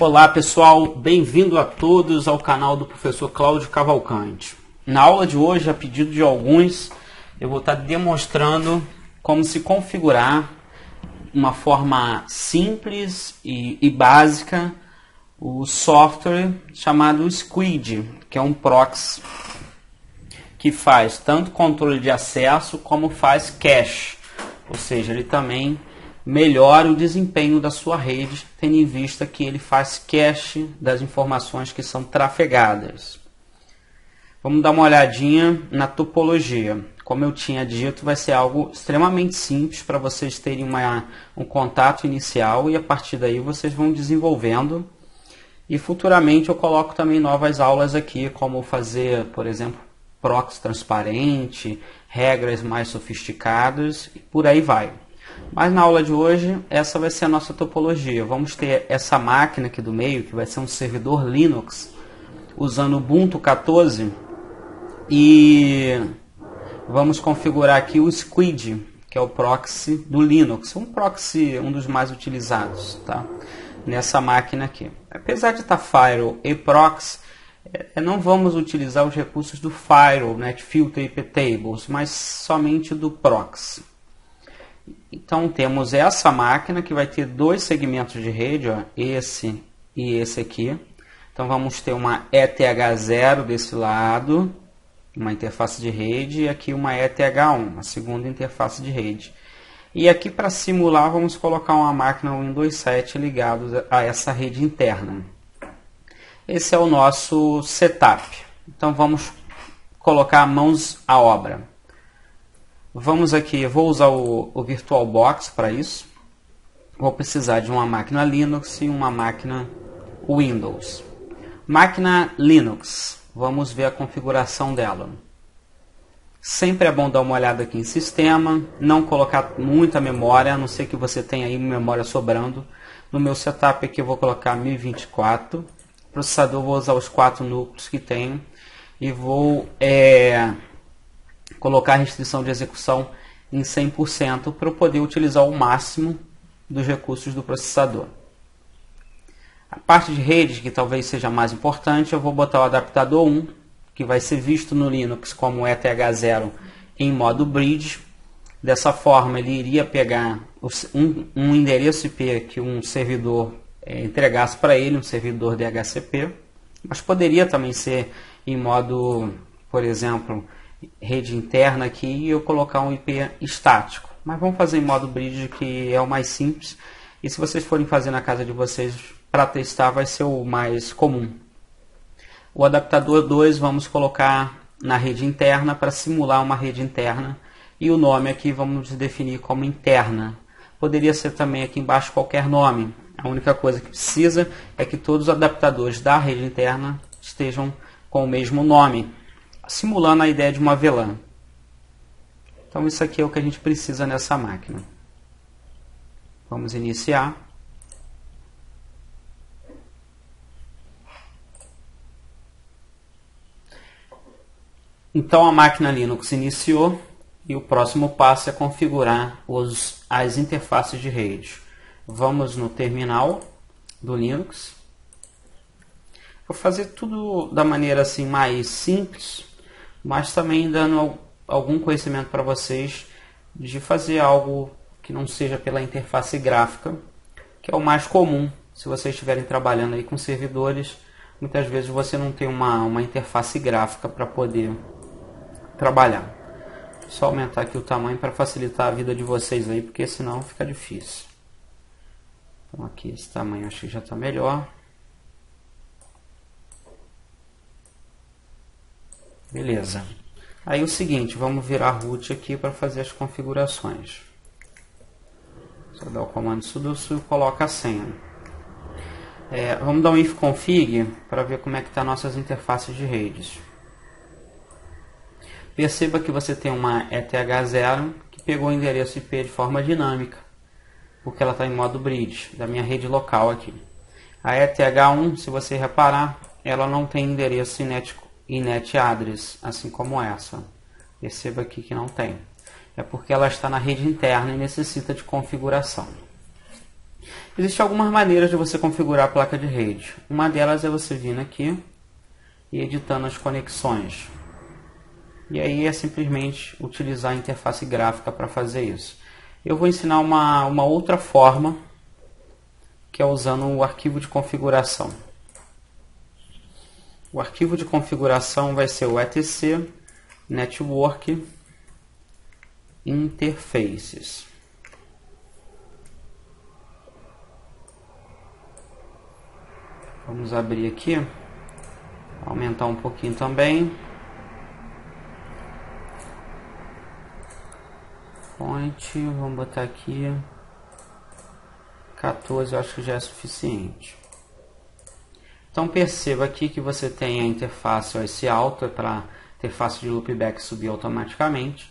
Olá pessoal, bem-vindo a todos ao canal do professor Cláudio Cavalcante. Na aula de hoje, a pedido de alguns, eu vou estar demonstrando como se configurar uma forma simples e básica o software chamado Squid, que é um proxy que faz tanto controle de acesso como faz cache, ou seja, ele também melhora o desempenho da sua rede, tendo em vista que ele faz cache das informações que são trafegadas. Vamos dar uma olhadinha na topologia. Como eu tinha dito, vai ser algo extremamente simples para vocês terem um contato inicial e a partir daí vocês vão desenvolvendo. E futuramente eu coloco também novas aulas aqui, como fazer, por exemplo, proxy transparente, regras mais sofisticadas e por aí vai. Mas na aula de hoje, essa vai ser a nossa topologia. Vamos ter essa máquina aqui do meio, que vai ser um servidor Linux, usando Ubuntu 14. E vamos configurar aqui o Squid, que é o proxy do Linux. Um proxy, um dos mais utilizados, tá? Nessa máquina aqui. Apesar de estar Firewall e Proxy, não vamos utilizar os recursos do Firewall, NetFilter e IPTables, mas somente do Proxy. Então temos essa máquina que vai ter dois segmentos de rede, ó, esse e esse aqui. Então vamos ter uma ETH0 desse lado, uma interface de rede, e aqui uma ETH1, a segunda interface de rede. E aqui para simular vamos colocar uma máquina Windows 7 ligada a essa rede interna. Esse é o nosso setup. Então vamos colocar mãos à obra. Vamos aqui, vou usar o VirtualBox para isso. Vou precisar de uma máquina Linux e uma máquina Windows. Máquina Linux, vamos ver a configuração dela. Sempre é bom dar uma olhada aqui em sistema, não colocar muita memória, a não ser que você tenha aí memória sobrando. No meu setup aqui eu vou colocar 1024. Processador vou usar os 4 núcleos que tenho e vou colocar a restrição de execução em 100% para eu poder utilizar o máximo dos recursos do processador. A parte de redes, que talvez seja mais importante, eu vou botar o adaptador 1, que vai ser visto no Linux como ETH0 em modo bridge. Dessa forma, ele iria pegar um endereço IP que um servidor entregasse para ele, um servidor DHCP, mas poderia também ser em modo, por exemplo, rede interna aqui e eu colocar um IP estático. Mas vamos fazer em modo bridge, que é o mais simples. E se vocês forem fazer na casa de vocês para testar, vai ser o mais comum. O adaptador 2 vamos colocar na rede interna para simular uma rede interna. E o nome aqui vamos definir como interna. Poderia ser também aqui embaixo qualquer nome. A única coisa que precisa é que todos os adaptadores da rede interna estejam com o mesmo nome, simulando a ideia de uma VLAN. Então isso aqui é o que a gente precisa nessa máquina. Vamos iniciar. Então a máquina Linux iniciou e o próximo passo é configurar as interfaces de rede. Vamos no terminal do Linux. Vou fazer tudo da maneira assim mais simples, mas também dando algum conhecimento para vocês de fazer algo que não seja pela interface gráfica, que é o mais comum. Se vocês estiverem trabalhando aí com servidores, muitas vezes você não tem uma interface gráfica para poder trabalhar. Só aumentar aqui o tamanho para facilitar a vida de vocês aí, porque senão fica difícil. Então aqui esse tamanho acho que já está melhor. Beleza. Aí o seguinte, vamos virar root aqui para fazer as configurações. Só dar o comando sudo e coloca a senha. Vamos dar um ifconfig para ver como é que está nossas interfaces de redes. Perceba que você tem uma ETH0 que pegou o endereço IP de forma dinâmica, porque ela está em modo bridge, da minha rede local aqui. A ETH1, se você reparar, ela não tem endereço inet address, assim como essa. Perceba aqui que não tem. É porque ela está na rede interna e necessita de configuração. Existem algumas maneiras de você configurar a placa de rede. Uma delas é você vir aqui e editando as conexões. E aí é simplesmente utilizar a interface gráfica para fazer isso. Eu vou ensinar uma outra forma, que é usando o arquivo de configuração. O arquivo de configuração vai ser o etc network interfaces. Vamos abrir aqui, aumentar um pouquinho também. Fonte, vamos botar aqui 14, eu acho que já é suficiente. Então perceba aqui que você tem a interface OS Alto, para a interface de loopback subir automaticamente,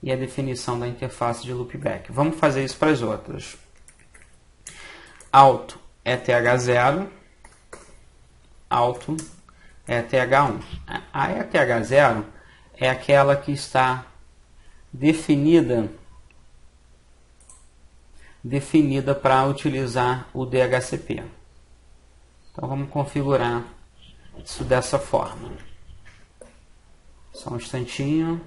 e a definição da interface de loopback. Vamos fazer isso para as outras. Alto é TH0, alto é TH1. A ETH0 é aquela que está definida para utilizar o DHCP. Então vamos configurar isso dessa forma. Só um instantinho.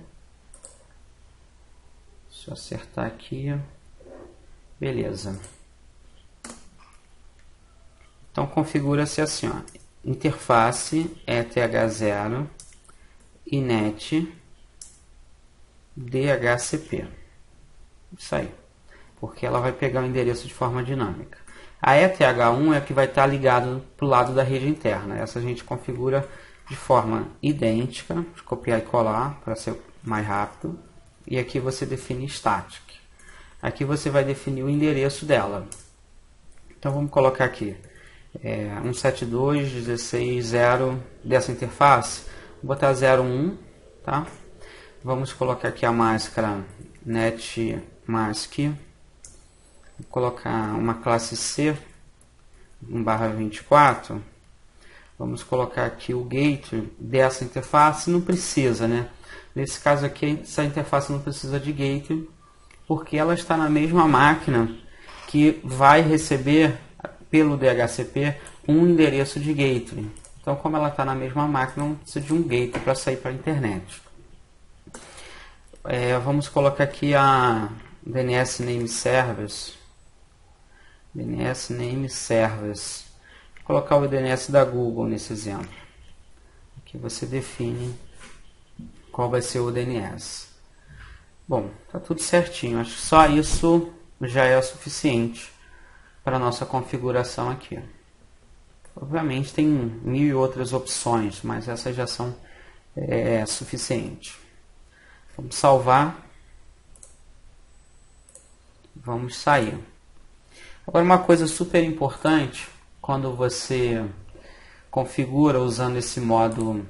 Deixa eu acertar aqui. Beleza. Então configura-se assim, ó. Interface ETH0 inet DHCP. Isso aí. Porque ela vai pegar o endereço de forma dinâmica. A ETH1 é a que vai estar ligado para o lado da rede interna. Essa a gente configura de forma idêntica, de copiar e colar para ser mais rápido. E aqui você define static. Aqui você vai definir o endereço dela. Então vamos colocar aqui 172.16.0 dessa interface. Vou botar 01, tá? Vamos colocar aqui a máscara netmask. Vou colocar uma classe C 1/24. Vamos colocar aqui o gateway dessa interface. Não precisa, né? Nesse caso aqui, essa interface não precisa de gateway, porque ela está na mesma máquina que vai receber pelo DHCP um endereço de gateway. Então, como ela está na mesma máquina, não precisa de um gateway para sair para a internet. Vamos colocar aqui a DNS Name Service. DNS Name Service. Vou colocar o DNS da Google nesse exemplo. Aqui você define qual vai ser o DNS. Bom, tá tudo certinho. Acho que só isso já é o suficiente para a nossa configuração aqui. Obviamente tem 1000 outras opções, mas essas já são suficientes. Vamos salvar. Vamos sair. Agora uma coisa super importante, quando você configura usando esse modo,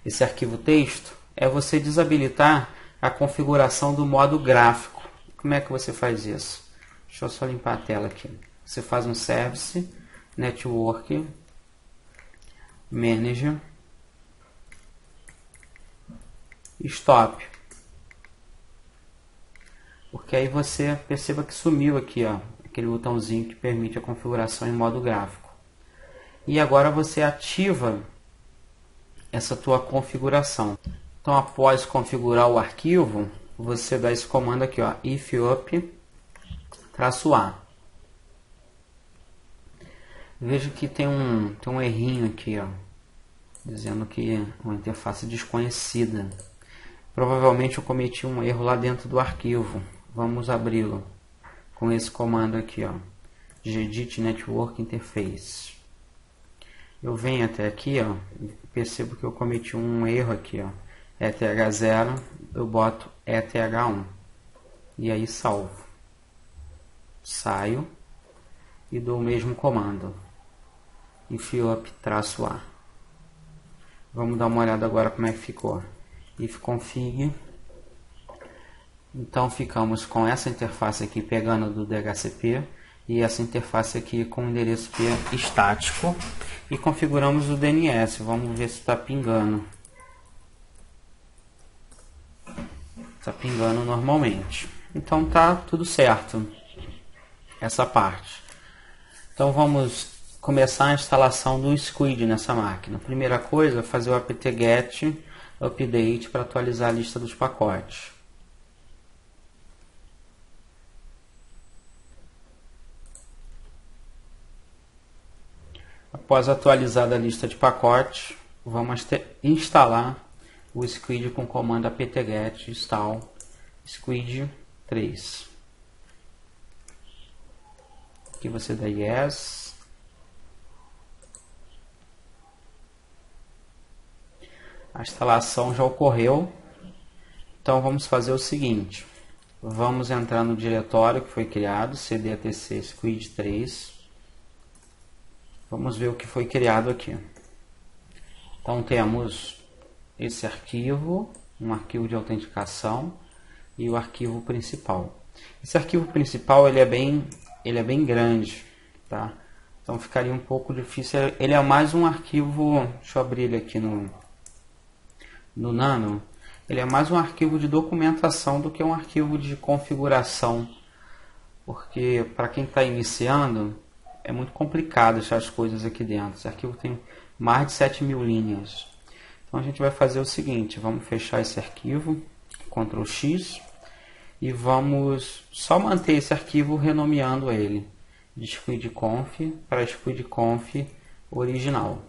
esse arquivo texto, é você desabilitar a configuração do modo gráfico. Como é que você faz isso? Deixa eu só limpar a tela aqui. Você faz um Service, Network, Manager, Stop. Porque aí você perceba que sumiu aqui, ó, aquele botãozinho que permite a configuração em modo gráfico. E agora você ativa essa tua configuração. Então, após configurar o arquivo, você dá esse comando aqui, ó, if_up-a. Veja que tem um errinho aqui, ó, dizendo que é uma interface desconhecida. Provavelmente eu cometi um erro lá dentro do arquivo. Vamos abri-lo com esse comando aqui, ó, gedit network interface. Eu venho até aqui, ó, percebo que eu cometi um erro aqui, ó, ETH0, eu boto ETH1 e aí salvo. Saio e dou o mesmo comando, if_up-a. Vamos dar uma olhada agora como é que ficou. If_config. Então ficamos com essa interface aqui pegando do DHCP e essa interface aqui com o endereço IP estático, e configuramos o DNS. Vamos ver se está pingando. Está pingando normalmente. Então tá tudo certo. essa parte. Então vamos começar a instalação do Squid nessa máquina. Primeira coisa, fazer o apt-get update para atualizar a lista dos pacotes. Após atualizada a lista de pacotes, vamos instalar o Squid com o comando apt-get install Squid 3. Aqui você dá yes. A instalação já ocorreu. Então vamos fazer o seguinte. Vamos entrar no diretório que foi criado, cd-atc Squid 3. Vamos ver o que foi criado aqui. Então temos esse arquivo, um arquivo de autenticação e o arquivo principal. Esse arquivo principal ele é bem grande, tá? Então ficaria um pouco difícil. Ele é mais um arquivo, deixa eu abrir ele aqui no Nano. Ele é mais um arquivo de documentação do que um arquivo de configuração, porque para quem está iniciando é muito complicado achar as coisas aqui dentro. Esse arquivo tem mais de 7.000 linhas. Então a gente vai fazer o seguinte, vamos fechar esse arquivo, Ctrl X, e vamos só manter esse arquivo renomeando ele de squidconf para squidconf original.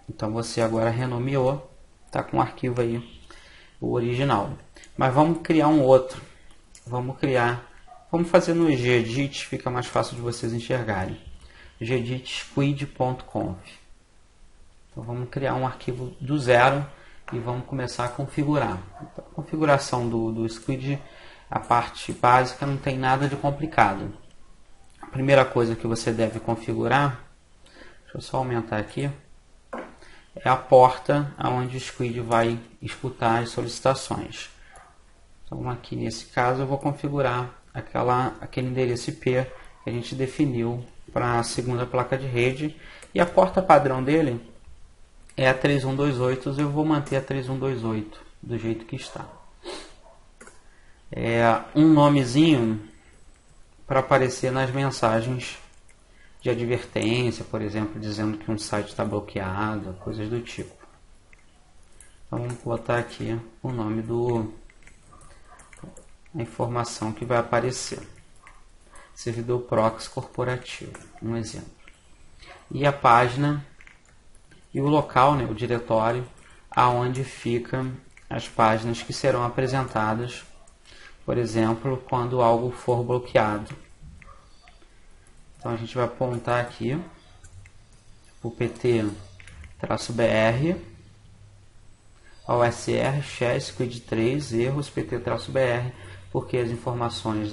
Então você agora renomeou, está com o arquivo aí, o original. Mas vamos criar um outro. Vamos fazer no gedit, fica mais fácil de vocês enxergarem. Gedit squid.conf. Então vamos criar um arquivo do zero e vamos começar a configurar. Então, a configuração do Squid, a parte básica, não tem nada de complicado. A primeira coisa que você deve configurar, deixa eu só aumentar aqui, é a porta onde o Squid vai escutar as solicitações. Então aqui nesse caso eu vou configurar aquele endereço IP que a gente definiu para a segunda placa de rede, e a porta padrão dele é a 3128, eu vou manter a 3128 do jeito que está. Um nomezinho para aparecer nas mensagens de advertência, por exemplo, dizendo que um site está bloqueado, coisas do tipo. Então vamos botar aqui o nome a informação que vai aparecer. Servidor proxy corporativo, um exemplo. E a página e o local, né, o diretório, aonde ficam as páginas que serão apresentadas, por exemplo, quando algo for bloqueado. Então a gente vai apontar aqui o pt-br, OSR, share, squid 3, erros, pt-br, porque as informações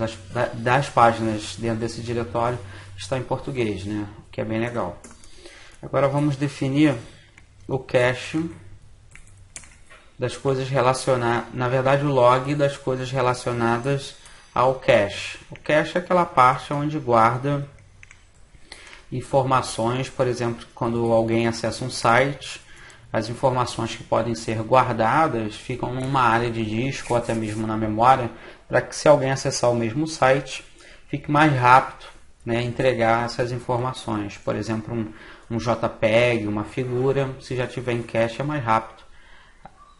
das páginas dentro desse diretório estão em português, né? O que é bem legal. Agora vamos definir o cache das coisas relacionadas, na verdade o log das coisas relacionadas ao cache. O cache é aquela parte onde guarda informações, por exemplo, quando alguém acessa um site, as informações que podem ser guardadas ficam numa área de disco ou até mesmo na memória, para que se alguém acessar o mesmo site, fique mais rápido, né, entregar essas informações. Por exemplo, um JPEG, uma figura, se já tiver em cache é mais rápido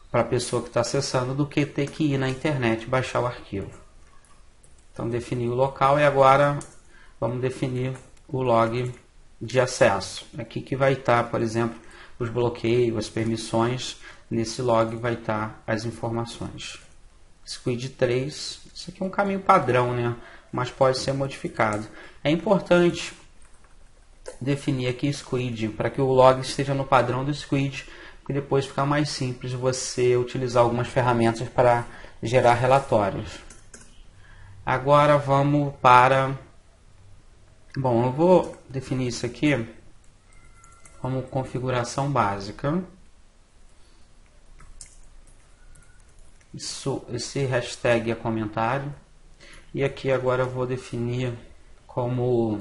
para a pessoa que está acessando do que ter que ir na internet baixar o arquivo. Então definir o local e agora vamos definir o log de acesso. Aqui que vai estar, por exemplo, os bloqueios, as permissões. Nesse log vai estar as informações. Squid 3, isso aqui é um caminho padrão, né? Mas pode ser modificado. É importante definir aqui Squid para que o log esteja no padrão do Squid, porque depois fica mais simples você utilizar algumas ferramentas para gerar relatórios. Agora vamos para... Bom, eu vou definir isso aqui como configuração básica. Esse hashtag é comentário. E aqui agora eu vou definir como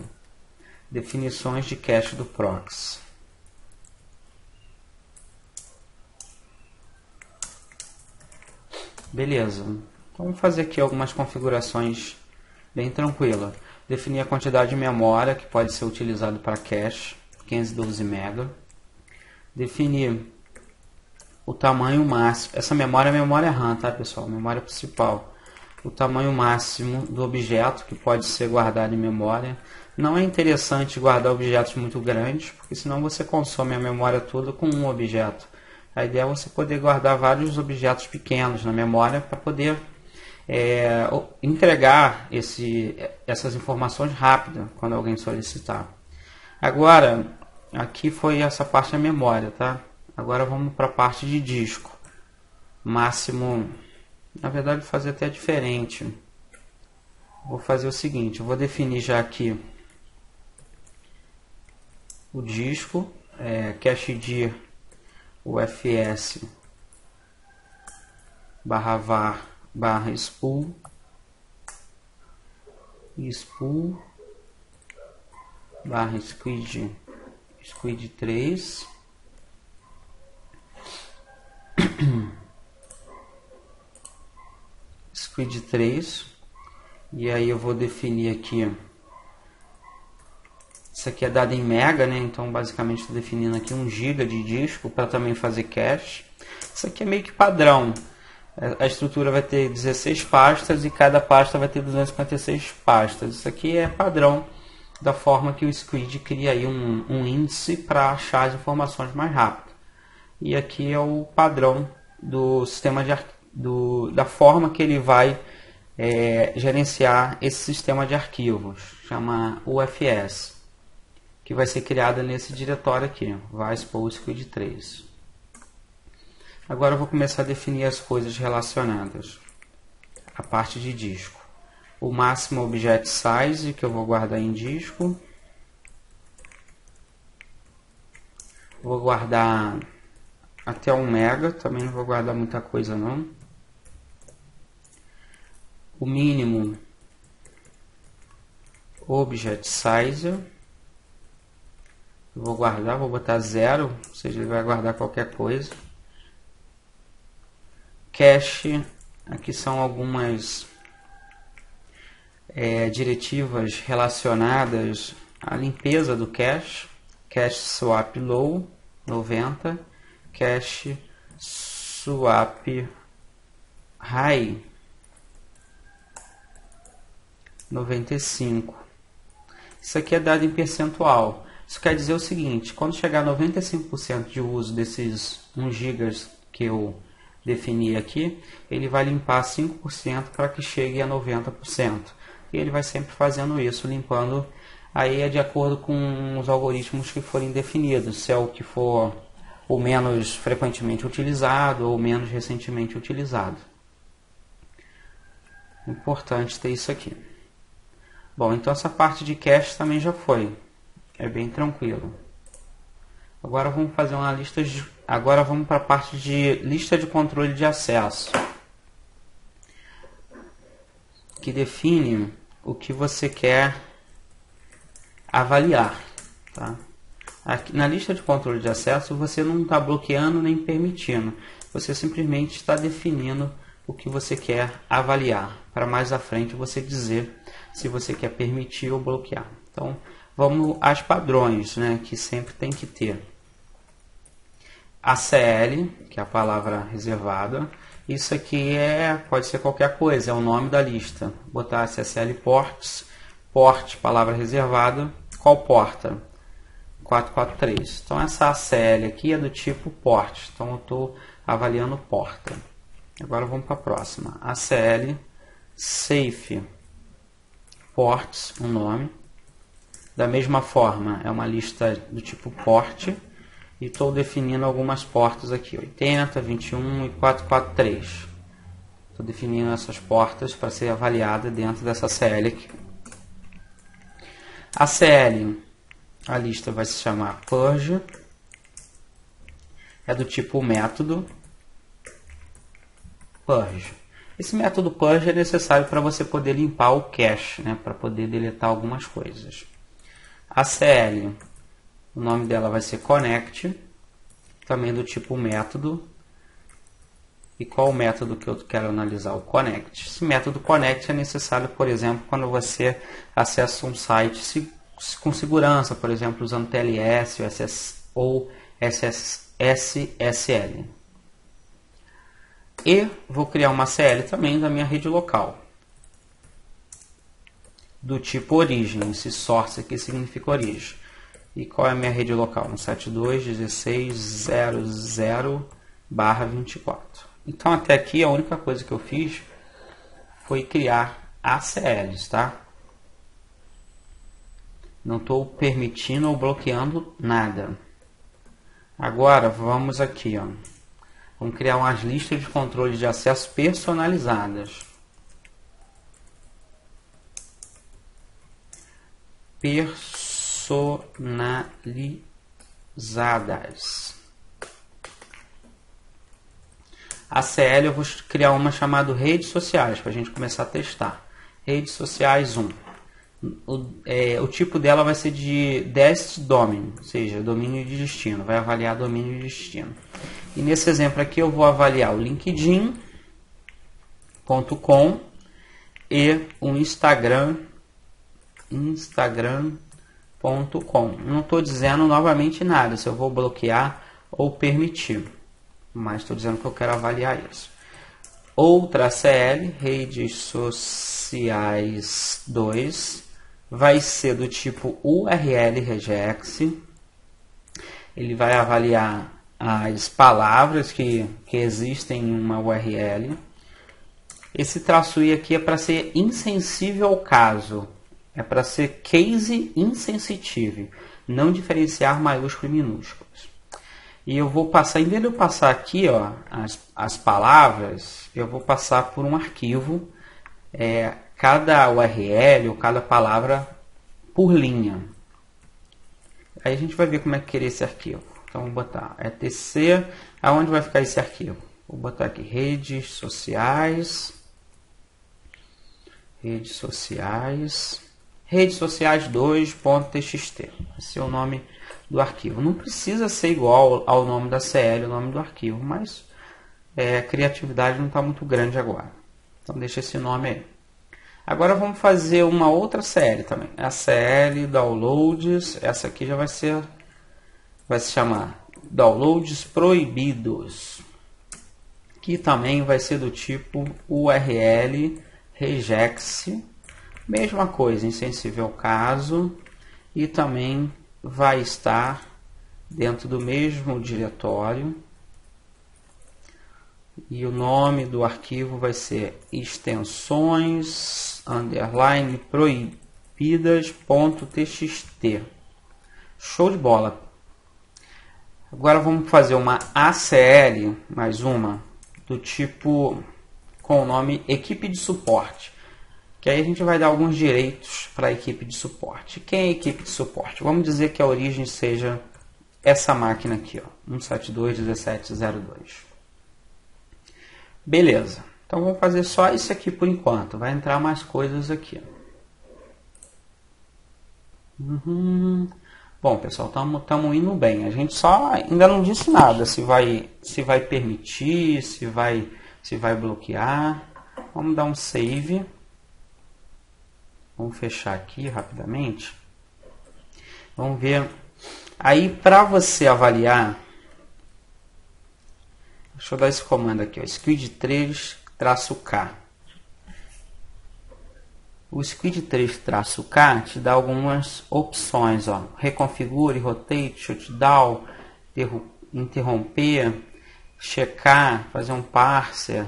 definições de cache do proxy. Beleza. Então, vamos fazer aqui algumas configurações bem tranquilas. Definir a quantidade de memória que pode ser utilizado para cache, 512 MB. Definir o tamanho máximo. Essa memória é a memória RAM, tá, pessoal? Memória principal. O tamanho máximo do objeto que pode ser guardado em memória. Não é interessante guardar objetos muito grandes, porque senão você consome a memória toda com um objeto. A ideia é você poder guardar vários objetos pequenos na memória para poder entregar essas informações rápidas quando alguém solicitar. Agora, aqui foi essa parte da memória, tá? Agora vamos para a parte de disco. Máximo, na verdade vou fazer até diferente. Vou fazer o seguinte, eu vou definir já aqui o disco, cached UFS /var /spool /squid 3 squid 3, e aí eu vou definir aqui, isso aqui é dado em mega, né? Então basicamente estou definindo aqui 1 GB de disco para também fazer cache. Isso aqui é meio que padrão. A estrutura vai ter 16 pastas e cada pasta vai ter 256 pastas. Isso aqui é padrão da forma que o Squid cria aí um índice para achar as informações mais rápido. E aqui é o padrão do sistema da forma que ele vai gerenciar esse sistema de arquivos, chama UFS, que vai ser criada nesse diretório aqui, var/spool squid 3. Agora eu vou começar a definir as coisas relacionadas à parte de disco. O máximo object size que eu vou guardar em disco. Vou guardar até 1 MB, também não vou guardar muita coisa não. O mínimo object size eu vou guardar, vou botar 0, ou seja, ele vai guardar qualquer coisa. Cache, aqui são algumas diretivas relacionadas à limpeza do cache. Cache swap low 90, cache swap high 95. Isso aqui é dado em percentual. Isso quer dizer o seguinte, quando chegar a 95% de uso desses 1 GB que eu defini aqui, ele vai limpar 5% para que chegue a 90%. E ele vai sempre fazendo isso, limpando, aí é de acordo com os algoritmos que forem definidos, se é o que for o menos frequentemente utilizado ou menos recentemente utilizado. Importante ter isso aqui. Bom, então essa parte de cache também já foi. É bem tranquilo. Agora vamos fazer uma lista agora vamos para a parte de lista de controle de acesso, que define o que você quer avaliar, tá? Aqui, na lista de controle de acesso, você não está bloqueando nem permitindo. Você simplesmente está definindo o que você quer avaliar, para mais à frente você dizer se você quer permitir ou bloquear. Então, vamos às padrões, né, que sempre tem que ter. ACL, que é a palavra reservada. Isso aqui pode ser qualquer coisa, é o nome da lista. Botar ACL ports, port, palavra reservada, qual porta? 443. Então essa ACL aqui é do tipo port, então eu estou avaliando porta. Agora vamos para a próxima. ACL safe ports, um nome. Da mesma forma, é uma lista do tipo port. E estou definindo algumas portas aqui, 80, 21 e 443. Estou definindo essas portas para ser avaliada dentro dessa CL aqui. A CL, a lista vai se chamar purge. É do tipo método purge. Esse método purge é necessário para você poder limpar o cache, né, para poder deletar algumas coisas. A CL, o nome dela vai ser connect, também do tipo método. E qual o método que eu quero analisar? O connect. Esse método connect é necessário, por exemplo, quando você acessa um site com segurança, por exemplo, usando TLS ou SSL. E vou criar uma CL também da minha rede local, do tipo origem. Esse source aqui significa origem. E qual é a minha rede local? 172.16.00/24. Então até aqui a única coisa que eu fiz foi criar ACLs, tá? Não estou permitindo ou bloqueando nada. Agora vamos aqui, ó. Vamos criar umas listas de controle de acesso personalizadas. Personalizadas. A CL eu vou criar uma chamada redes sociais para a gente começar a testar. Redes sociais 1. O tipo dela vai ser de Dest Domain, ou seja, domínio de destino. Vai avaliar domínio de destino. E nesse exemplo aqui eu vou avaliar o linkedin.com e o instagram.com. Não estou dizendo novamente nada se eu vou bloquear ou permitir, mas estou dizendo que eu quero avaliar isso. Outra CL, redes sociais 2, vai ser do tipo URL regex. Ele vai avaliar as palavras que existem em uma URL. Esse traço I aqui é para ser insensível ao caso. É para ser case insensitive. Não diferenciar maiúsculos e minúsculos. E eu vou passar, em vez de eu passar aqui, ó, as palavras, eu vou passar por um arquivo. Cada URL ou cada palavra por linha. Aí a gente vai ver como é que querer esse arquivo. Então vou botar etc. Aonde vai ficar esse arquivo? Vou botar aqui redes sociais. Redes sociais 2.txt. Esse é o nome do arquivo. Não precisa ser igual ao nome da CL, o nome do arquivo, mas a criatividade não está muito grande agora. Então deixa esse nome aí. Agora vamos fazer uma outra CL também. A CL downloads, essa aqui já vai se chamar downloads proibidos, que também vai ser do tipo URL regex, mesma coisa, insensível ao caso, e também vai estar dentro do mesmo diretório. E o nome do arquivo vai ser extensões proibidas.txt. Show de bola. Agora vamos fazer uma ACL, mais uma, do tipo com o nome equipe de suporte. Que aí a gente vai dar alguns direitos para a equipe de suporte. Quem é a equipe de suporte? Vamos dizer que a origem seja essa máquina aqui, ó, 172.17.02. Beleza. Então vamos fazer só isso aqui por enquanto. Vai entrar mais coisas aqui. Bom, pessoal, estamos indo bem. A gente só ainda não disse nada. Se vai permitir, se vai bloquear. Vamos dar um save. Vamos fechar aqui rapidamente. Vamos ver. Aí, para você avaliar, deixa eu dar esse comando aqui, ó, squid3-k. O squid3-k te dá algumas opções, ó. Reconfigure, rotate, shutdown, interromper, checar, fazer um parser.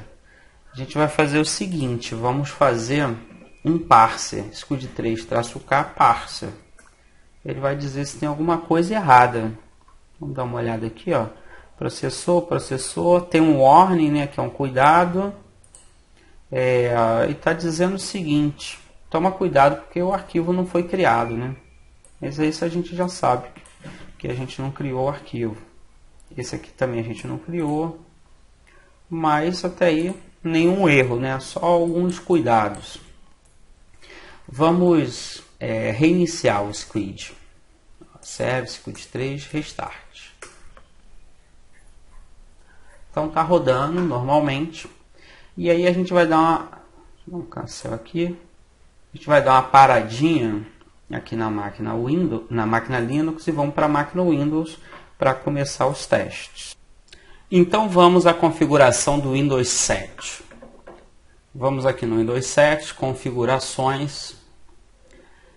A gente vai fazer o seguinte, vamos fazer um parser, squid3-k parser. Ele vai dizer se tem alguma coisa errada. Vamos dar uma olhada aqui, ó. Processou, tem um warning, né, que é um cuidado. E está dizendo o seguinte, toma cuidado porque o arquivo não foi criado, né? Mas isso a gente já sabe, que a gente não criou o arquivo. Esse aqui também a gente não criou, mas até aí nenhum erro, né? Só alguns cuidados. Vamos reiniciar o Squid. Serve Squid 3 restart. Então está rodando normalmente. E aí a gente vai dar uma... Vamos cancelar aqui. A gente vai dar uma paradinha aqui na máquina Windows, na máquina Linux, e vamos para a máquina Windows para começar os testes. Então vamos à configuração do Windows 7. Vamos aqui no Windows 7, configurações.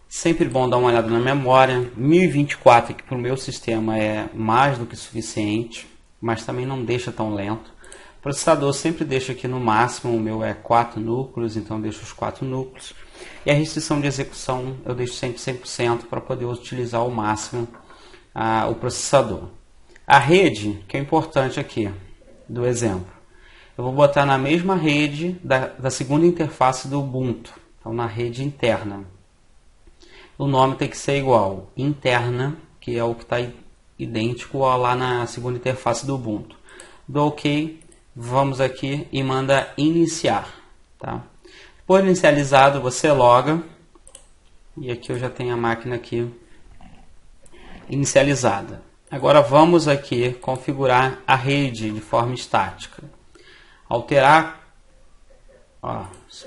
Sempre bom dar uma olhada na memória. 1024 aqui para o meu sistema é mais do que suficiente, mas também não deixa tão lento. O processador sempre deixa aqui no máximo, o meu é 4 núcleos, então deixo os 4 núcleos. E a restrição de execução eu deixo sempre 100% para poder utilizar ao máximo o processador. A rede, que é importante aqui, do exemplo. Eu vou botar na mesma rede da segunda interface do Ubuntu, então na rede interna. O nome tem que ser igual, interna, que é o que está idêntico lá na segunda interface do Ubuntu. Dou OK, vamos aqui e manda iniciar. Tá? Depois de inicializado, você loga, e aqui eu já tenho a máquina aqui inicializada. Agora vamos aqui configurar a rede de forma estática. Alterar,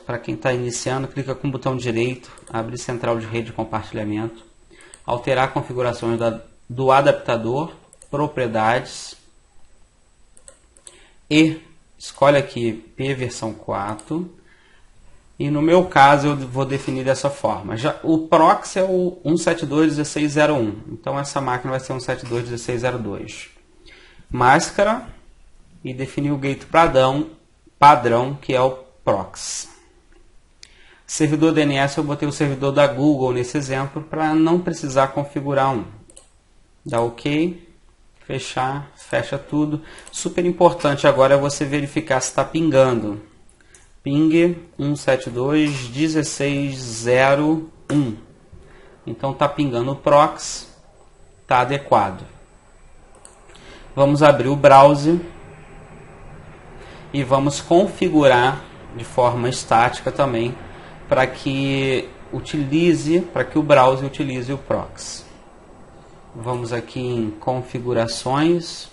para quem está iniciando, clica com o botão direito, abre central de rede de compartilhamento, alterar configurações do adaptador, propriedades, e escolhe aqui P versão 4, e no meu caso eu vou definir dessa forma. O proxy é o 172.16.01, então essa máquina vai ser 172.16.02. Máscara, e definir o gate padrão, que é o proxy. Servidor DNS, eu botei o servidor da Google nesse exemplo para não precisar configurar um. Dá OK, fechar, fecha tudo. Super importante agora é você verificar se está pingando. Ping 172.16.01. Então está pingando o proxy, está adequado. Vamos abrir o browser e vamos configurar de forma estática também para que o browser utilize o proxy. Vamos aqui em configurações.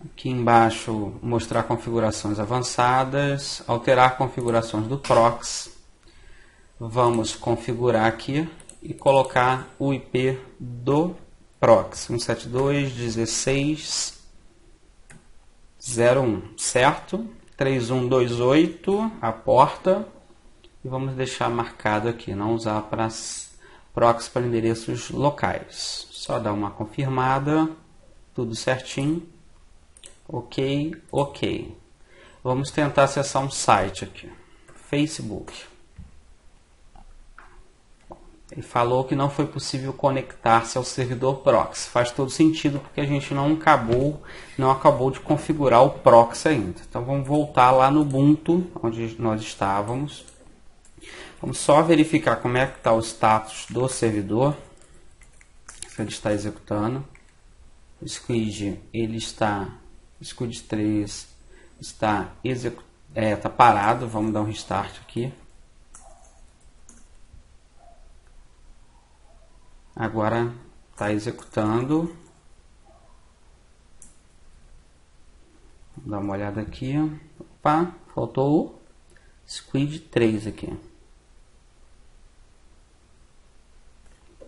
Aqui embaixo mostrar configurações avançadas, alterar configurações do proxy. Vamos configurar aqui e colocar o IP do proxy 172.16.01, certo? 3128, a porta, e vamos deixar marcado aqui, não usar para proxy para endereços locais. Só dar uma confirmada, tudo certinho. OK, OK. Vamos tentar acessar um site aqui, Facebook. Ele falou que não foi possível conectar-se ao servidor proxy. Faz todo sentido porque a gente não acabou de configurar o proxy ainda. Então vamos voltar lá no Ubuntu, onde nós estávamos. Vamos só verificar como é que está o status do servidor. Se ele está executando. O Squid, Squid 3 está parado. Vamos dar um restart aqui. Agora está executando. Vou dar uma olhada aqui. Opa, faltou o Squid 3 aqui.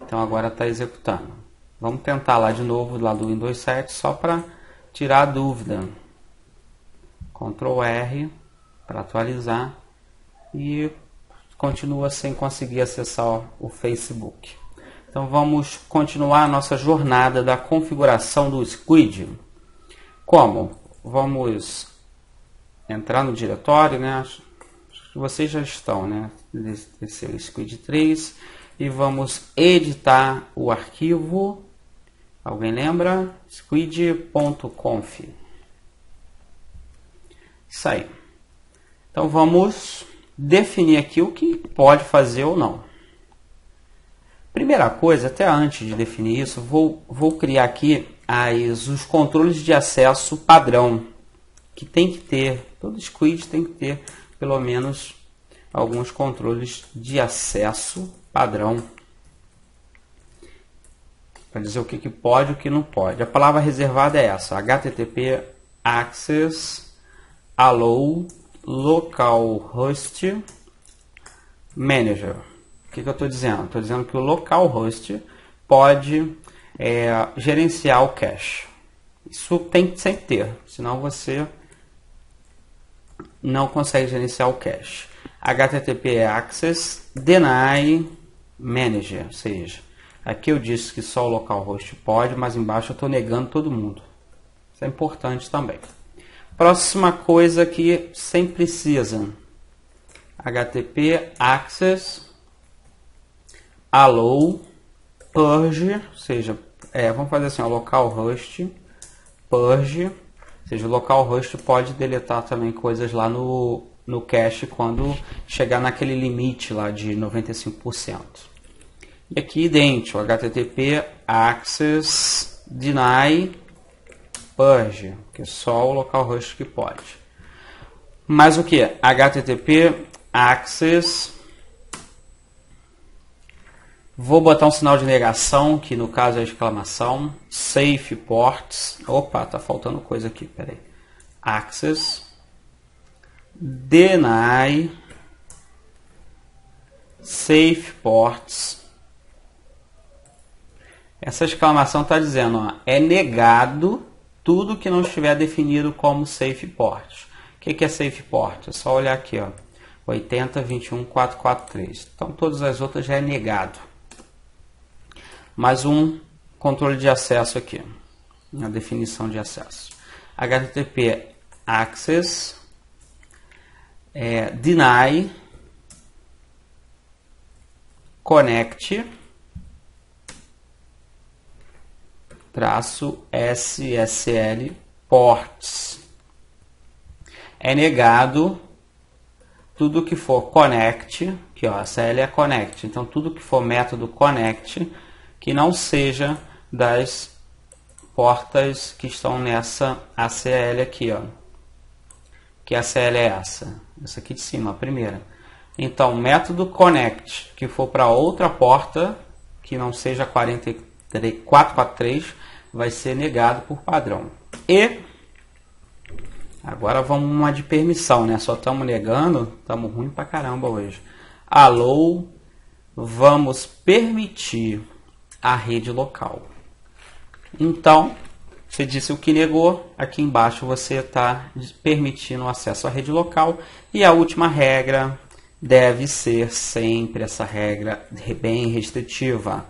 Então agora está executando. Vamos tentar lá de novo, lá do Windows 7, só para tirar a dúvida. Ctrl R para atualizar. E continua sem conseguir acessar o Facebook. Então vamos continuar a nossa jornada da configuração do Squid. Como? Vamos entrar no diretório, né? Acho que vocês já estão, né? Esse é o Squid 3. E vamos editar o arquivo. Alguém lembra? Squid.conf. Isso aí. Então vamos definir aqui o que pode fazer ou não. Primeira coisa, até antes de definir isso, vou criar aqui os controles de acesso padrão, que tem que ter, todo Squid tem que ter pelo menos alguns controles de acesso padrão. para dizer o que pode e o que não pode. A palavra reservada é essa, HTTP Access Allow Localhost Manager. O que eu estou dizendo? Estou dizendo que o localhost pode gerenciar o cache. Isso tem que sempre ter, senão você não consegue gerenciar o cache. HTTP Access Deny Manager, ou seja, aqui eu disse que só o localhost pode, mas embaixo eu estou negando todo mundo. Isso é importante também. Próxima coisa que sempre precisa. HTTP Access Allow Purge, ou seja, vamos fazer assim, localhost Purge, ou seja, o localhost pode deletar também coisas lá no cache quando chegar naquele limite lá de 95%. E aqui idêntico, HTTP Access Deny Purge, que é só o localhost que pode. Mas o que? HTTP Access, vou botar um sinal de negação, que no caso é exclamação, Safe Ports, opa, tá faltando coisa aqui, peraí, Access Deny Safe Ports. Essa exclamação está dizendo, ó, é negado tudo que não estiver definido como Safe Port. O que é Safe Port? É só olhar aqui, ó, 80.21.443. Então todas as outras já é negado. Mais um controle de acesso aqui, na definição de acesso. HTTP Access Deny Connect -SSL Ports. É negado tudo que for connect, que ó, SL é connect, então tudo que for método connect que não seja das portas que estão nessa ACL aqui, ó. Que ACL é essa aqui de cima, a primeira. Então, método connect que for para outra porta que não seja 443 vai ser negado por padrão. E agora vamos uma de permissão, né? Só estamos negando, estamos ruim pra caramba hoje. Allow, vamos permitir a rede local. Então, você disse o que negou, aqui embaixo você está permitindo o acesso à rede local. E a última regra deve ser sempre essa regra bem restritiva.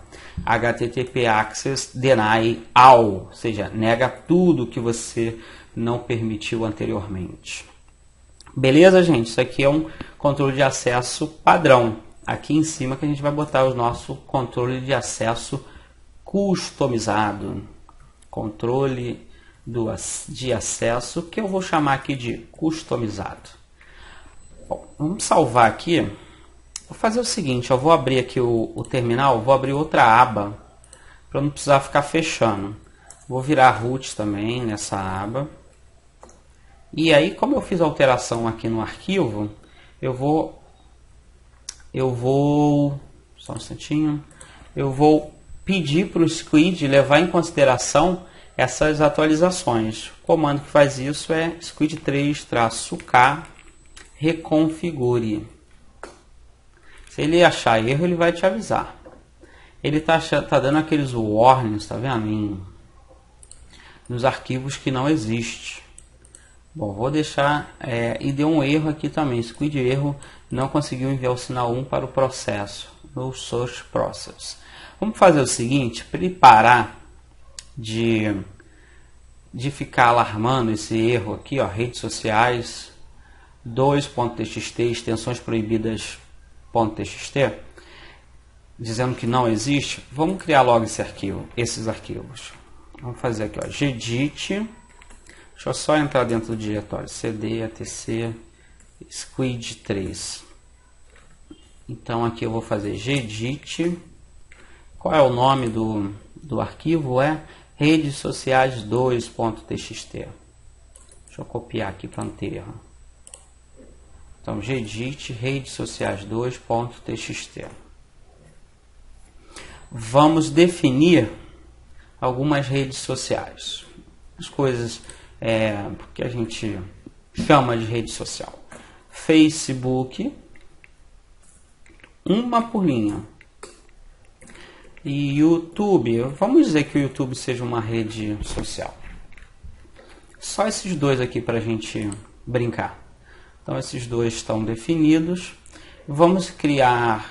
HTTP Access Deny All, ou seja, nega tudo que você não permitiu anteriormente. Beleza, gente? Isso aqui é um controle de acesso padrão. Aqui em cima que a gente vai botar o nosso controle de acesso customizado. Controle de acesso que eu vou chamar aqui de customizado. Bom, vamos salvar aqui. Vou fazer o seguinte, eu vou abrir aqui o terminal, vou abrir outra aba para não precisar ficar fechando. Vou virar root também nessa aba. E aí, como eu fiz a alteração aqui no arquivo, eu vou só um instantinho, eu vou pedir para o Squid levar em consideração essas atualizações. O comando que faz isso é squid3-k reconfigure. Se ele achar erro, ele vai te avisar. Ele tá dando aqueles warnings, tá vendo? Nos arquivos que não existe. Bom, vou deixar, e deu um erro aqui também, Squid erro, não conseguiu enviar o sinal 1 para o processo, no source process. Vamos fazer o seguinte, para ele parar de ficar alarmando esse erro aqui, ó, redes sociais, 2.txt, extensões proibidas.txt, dizendo que não existe, vamos criar logo esses arquivos. Vamos fazer aqui, ó, gedit. Deixa eu só entrar dentro do diretório cd, atc, squid3. Então aqui eu vou fazer gedit. Qual é o nome do arquivo? É redes sociais 2.txt. Deixa eu copiar aqui para não ter erro. Então gedit redes sociais 2.txt. Vamos definir algumas redes sociais. As coisas que a gente chama de rede social. Facebook, uma por linha. E YouTube, vamos dizer que o YouTube seja uma rede social. Só esses dois aqui para a gente brincar. Então esses dois estão definidos. Vamos criar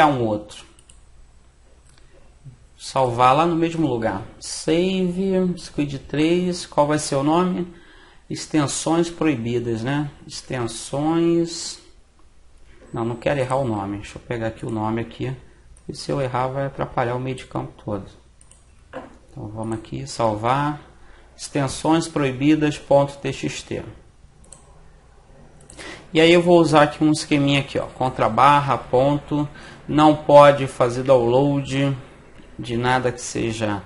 um outro. Salvar lá no mesmo lugar. Save, Squid 3, qual vai ser o nome? Extensões proibidas, né? Extensões... Não quero errar o nome. Deixa eu pegar aqui o nome aqui. E se eu errar vai atrapalhar o meio de campo todo. Então vamos aqui, salvar. Extensões proibidas.txt. E aí eu vou usar aqui um esqueminha aqui, ó. Contrabarra, ponto. Não pode fazer download de nada que seja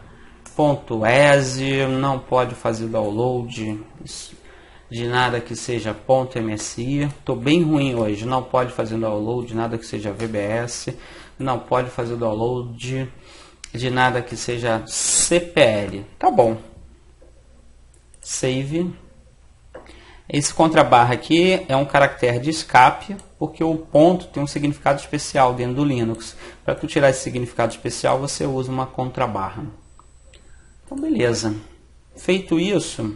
.exe. Não pode fazer download de nada que seja .msi. Estou bem ruim hoje. Não pode fazer download de nada que seja VBS. Não pode fazer download de nada que seja CPL. Tá bom. Save. Esse contrabarra aqui é um caractere de escape, porque o ponto tem um significado especial dentro do Linux. Para tu tirar esse significado especial, você usa uma contrabarra. Então, beleza. Feito isso,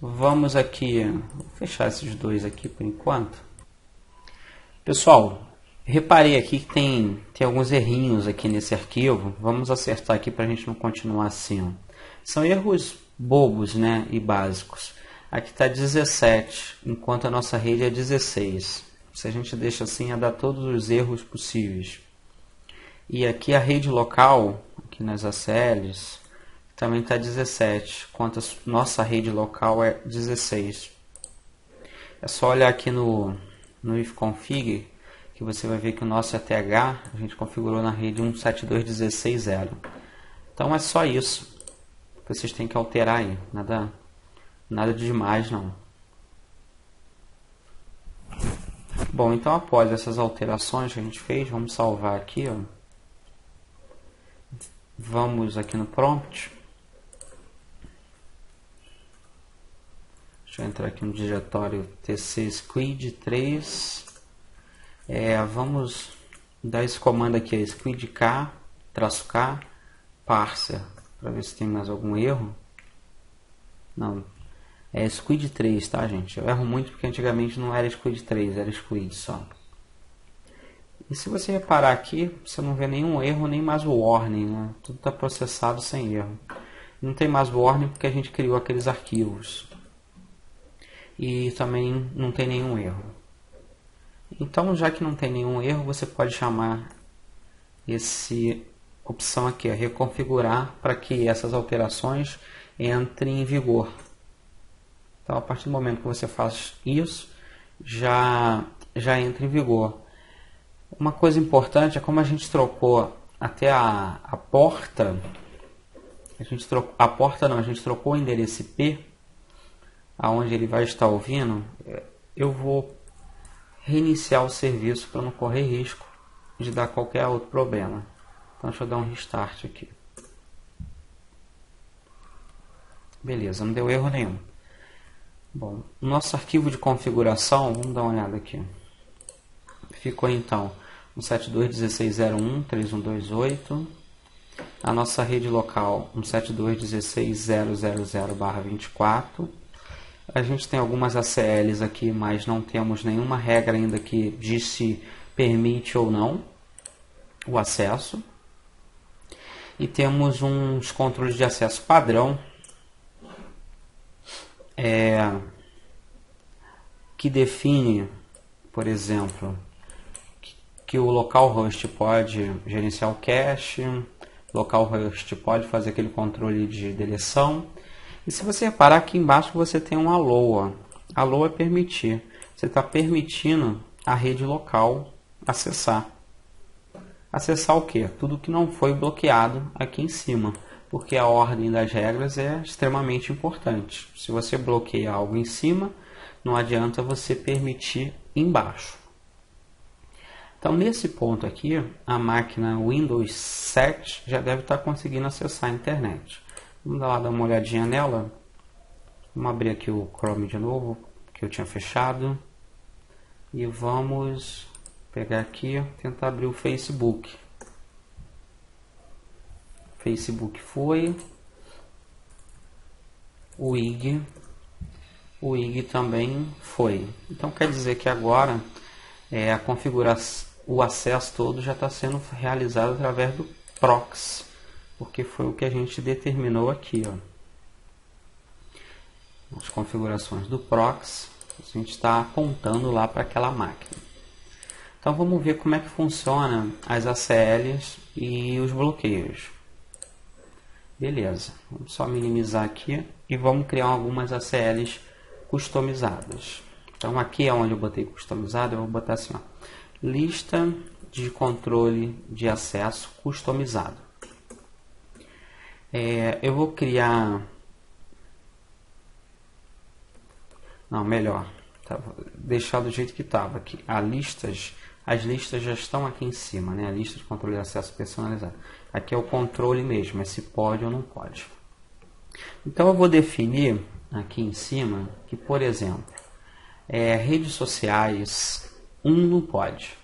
vamos aqui, vou fechar esses dois aqui por enquanto. Pessoal, reparei aqui que tem alguns errinhos aqui nesse arquivo. Vamos acertar aqui para a gente não continuar assim. São erros bobos, né, e básicos. Aqui está 17, enquanto a nossa rede é 16. Se a gente deixa assim, ia dar todos os erros possíveis. E aqui a rede local, aqui nas ACLs, também está 17, enquanto a nossa rede local é 16. É só olhar aqui no ifconfig, que você vai ver que o nosso ETH a gente configurou na rede 172.16.0. Então é só isso que vocês têm que alterar aí, nada de demais não. Bom, então após essas alterações que a gente fez, vamos salvar aqui, ó. Vamos aqui no prompt. Deixa eu entrar aqui no diretório tc squid 3. Vamos dar esse comando aqui, squidk, -k, parser, para ver se tem mais algum erro. Não, é squid 3, tá, gente? Eu erro muito porque antigamente não era squid 3, era squid só. E se você reparar aqui, você não vê nenhum erro, nem mais warning, né? Tudo está processado sem erro. Não tem mais warning porque a gente criou aqueles arquivos. E também não tem nenhum erro. Então, já que não tem nenhum erro, você pode chamar essa opção aqui, reconfigurar, para que essas alterações entrem em vigor. Então, a partir do momento que você faz isso, já entra em vigor. Uma coisa importante é como a gente trocou até a porta, a gente trocou o endereço IP, aonde ele vai estar ouvindo. Eu vou reiniciar o serviço para não correr risco de dar qualquer outro problema. Então deixa eu dar um restart aqui. Beleza, não deu erro nenhum. Bom, nosso arquivo de configuração, vamos dar uma olhada aqui. Ficou então 172.16.01.3128. A nossa rede local 172.16.000/24. A gente tem algumas ACLs aqui, mas não temos nenhuma regra ainda que diz se permite ou não o acesso. E temos uns controles de acesso padrão que define, por exemplo, que o localhost pode gerenciar o cache, localhost pode fazer aquele controle de deleção. E se você reparar aqui embaixo você tem um allow. Allow é permitir. Você está permitindo a rede local acessar. Acessar o que? Tudo que não foi bloqueado aqui em cima. Porque a ordem das regras é extremamente importante. Se você bloqueia algo em cima, não adianta você permitir embaixo. Então, nesse ponto aqui, a máquina Windows 7 já deve estar conseguindo acessar a internet. Vamos dar uma olhadinha nela. Vamos abrir aqui o Chrome de novo, que eu tinha fechado. E vamos pegar aqui, tentar abrir o Facebook. Facebook foi. O IG também foi. Então quer dizer que agora a configuração, o acesso todo já está sendo realizado através do proxy, porque foi o que a gente determinou aqui, ó. As configurações do proxy, a gente está apontando lá para aquela máquina. Então vamos ver como é que funciona as ACLs e os bloqueios. Beleza, vamos só minimizar aqui e vamos criar algumas ACLs customizadas. Então aqui é onde eu botei customizado, eu vou botar assim, ó, lista de controle de acesso customizado. Eu vou criar, não, melhor, tá, deixar do jeito que estava aqui. As listas já estão aqui em cima, né? A lista de controle de acesso personalizado. Aqui é o controle mesmo, é se pode ou não pode. Então eu vou definir aqui em cima que, por exemplo, redes sociais 1 não pode.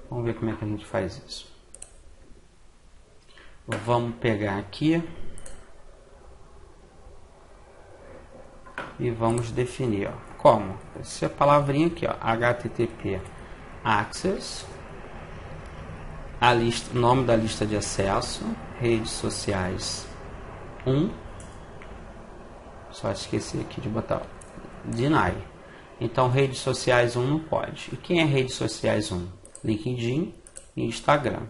Vamos ver como é que a gente faz isso. Vamos pegar aqui e vamos definir, ó, como? Essa palavrinha aqui, ó, HTTP access, a lista, nome da lista de acesso, redes sociais 1, só esqueci aqui de botar deny. Então redes sociais 1 não pode. E quem é redes sociais 1? LinkedIn e Instagram.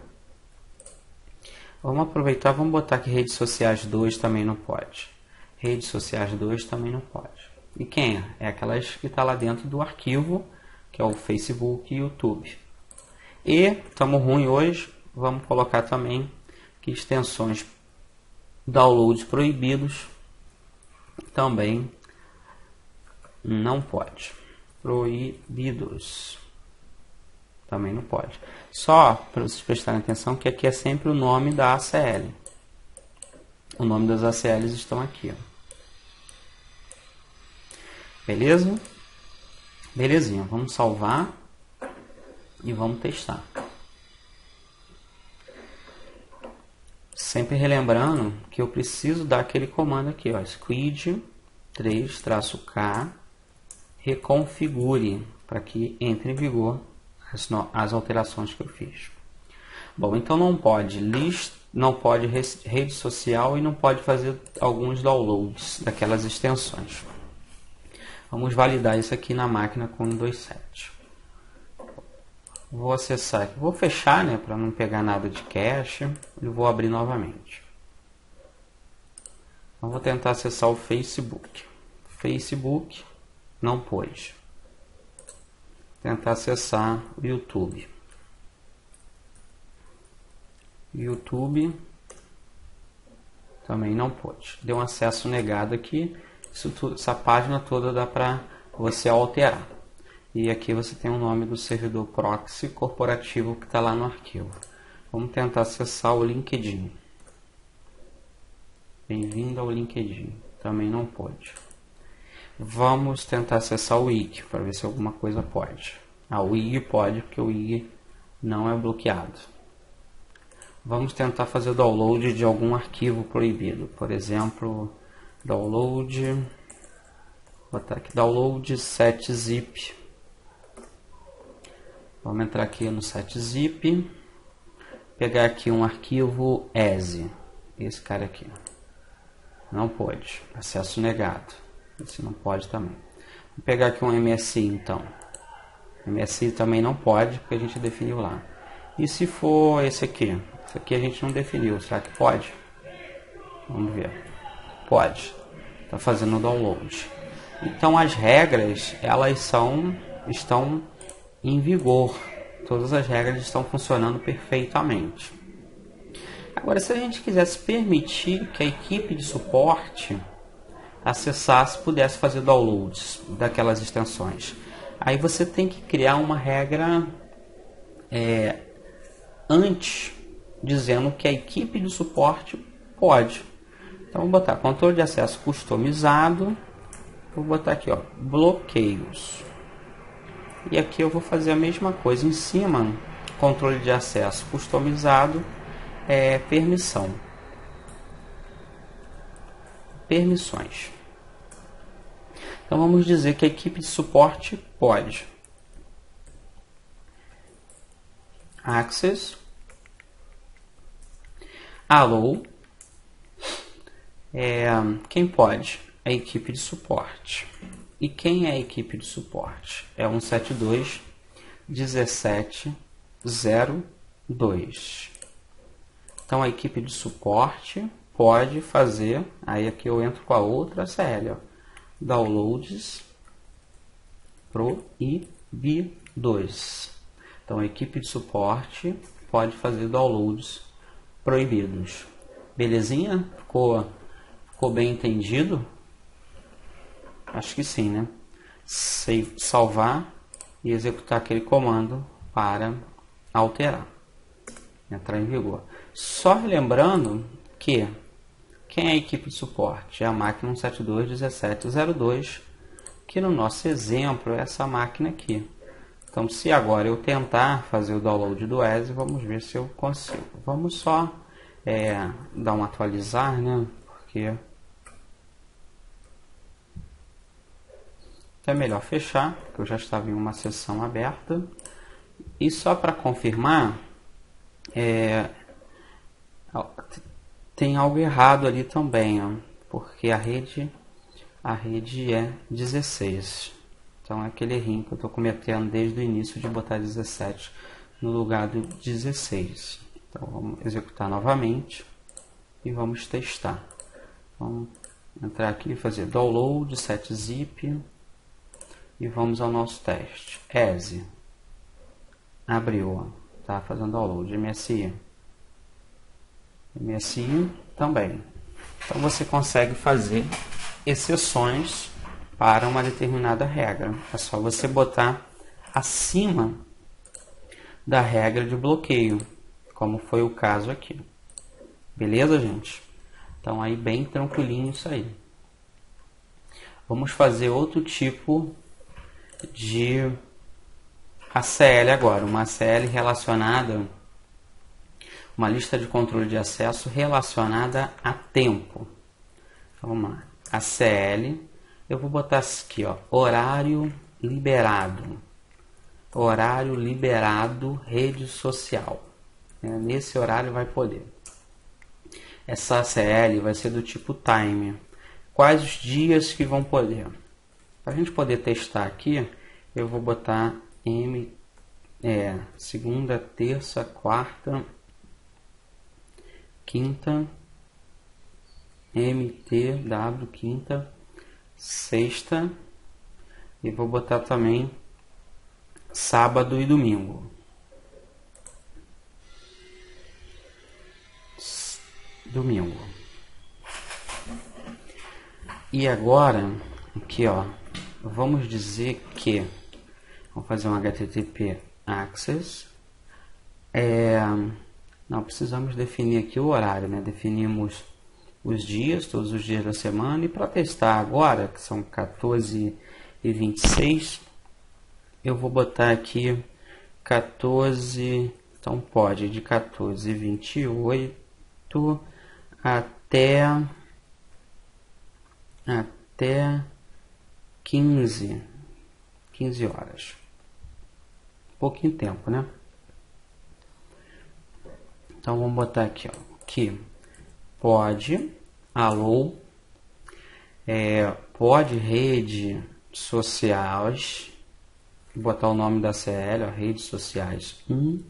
Vamos aproveitar, vamos botar aqui redes sociais 2 também não pode. Redes sociais 2 também não pode. E quem é? É aquelas que está lá dentro do arquivo, que é o Facebook e YouTube. E, estamos ruim hoje, vamos colocar também que extensões downloads proibidos também não pode. Proibidos também não pode. Só para vocês prestarem atenção que aqui é sempre o nome da ACL. O nome das ACLs estão aqui, ó. Beleza? Belezinha, vamos salvar e vamos testar. Sempre relembrando que eu preciso dar aquele comando aqui, ó, squid 3-k reconfigure para que entre em vigor as alterações que eu fiz. Bom, então não pode rede social e não pode fazer alguns downloads daquelas extensões. Vamos validar isso aqui na máquina com Windows 7. Vou acessar aqui, vou fechar, né, para não pegar nada de cache, e vou abrir novamente. Então, vou tentar acessar o Facebook. Facebook não pôde. Tentar acessar o YouTube. YouTube também não pôde. Deu um acesso negado aqui. Essa página toda dá para você alterar. E aqui você tem o nome do servidor proxy corporativo que está lá no arquivo. Vamos tentar acessar o LinkedIn. Bem-vindo ao LinkedIn. Também não pode. Vamos tentar acessar o IG para ver se alguma coisa pode. O IG pode, porque o IG não é bloqueado. Vamos tentar fazer o download de algum arquivo proibido. Por exemplo, download. Vou botar aqui download 7zip. Vamos entrar aqui no 7zip. Pegar aqui um arquivo EXE. Esse cara aqui. Não pode. Acesso negado. Esse não pode também. Vou pegar aqui um MSI então. MSI também não pode, porque a gente definiu lá. E se for esse aqui? Esse aqui a gente não definiu. Será que pode? Vamos ver. Pode. Está fazendo o download. Então as regras, elas estão em vigor. Todas as regras estão funcionando perfeitamente. Agora, se a gente quisesse permitir que a equipe de suporte acessasse, pudesse fazer downloads daquelas extensões, Aí você tem que criar uma regra antes, dizendo que a equipe de suporte pode. Então, vou botar controle de acesso customizado. Vou botar aqui, ó, bloqueios. E aqui eu vou fazer a mesma coisa em cima. Controle de acesso customizado, permissão. Permissões. Então, vamos dizer que a equipe de suporte pode. Access. Allow. Quem pode? A equipe de suporte. E quem é a equipe de suporte? É 172.17.02. Então a equipe de suporte pode fazer, aí aqui eu entro com a outra CL, ó, downloads proibidos. Então a equipe de suporte pode fazer downloads proibidos. Belezinha? Ficou bem entendido? Acho que sim, né? Salvar e executar aquele comando para alterar. Entrar em vigor. Só lembrando que quem é a equipe de suporte? É a máquina 172.17.02, que no nosso exemplo é essa máquina aqui. Então, se agora eu tentar fazer o download do ESE, vamos ver se eu consigo. Vamos só dar um atualizar, né? Porque é melhor fechar, porque eu já estava em uma sessão aberta. E só para confirmar, tem algo errado ali também, ó, porque a rede é 16. Então é aquele errinho que eu estou cometendo desde o início de botar 17 no lugar do 16. Então vamos executar novamente e vamos testar. Vamos entrar aqui e fazer download, set zip. E vamos ao nosso teste. ESE. Abriu. Está fazendo download. MSI. MSI também. Então você consegue fazer exceções para uma determinada regra. É só você botar acima da regra de bloqueio, como foi o caso aqui. Beleza, gente? Então aí bem tranquilinho isso aí. Vamos fazer outro tipo de ACL agora, uma ACL relacionada, uma lista de controle de acesso relacionada a tempo. Então, vamos lá, ACL, eu vou botar aqui, ó, horário liberado rede social, nesse horário vai poder. Essa ACL vai ser do tipo time, quais os dias que vão poder. Para a gente poder testar aqui, eu vou botar segunda, terça, quarta, quinta, MTW, quinta, sexta, e vou botar também sábado e domingo. Domingo. E agora, aqui ó, vamos dizer que vamos fazer um HTTP access. Não precisamos definir aqui o horário, né? Definimos os dias, todos os dias da semana. E para testar agora, que são 14h26, eu vou botar aqui 14. Então pode de 14h28 até 15 horas. Pouquinho tempo, né? Então vamos botar aqui, ó, que pode allow, pode rede sociais, vou botar o nome da CL, ó, redes sociais 1,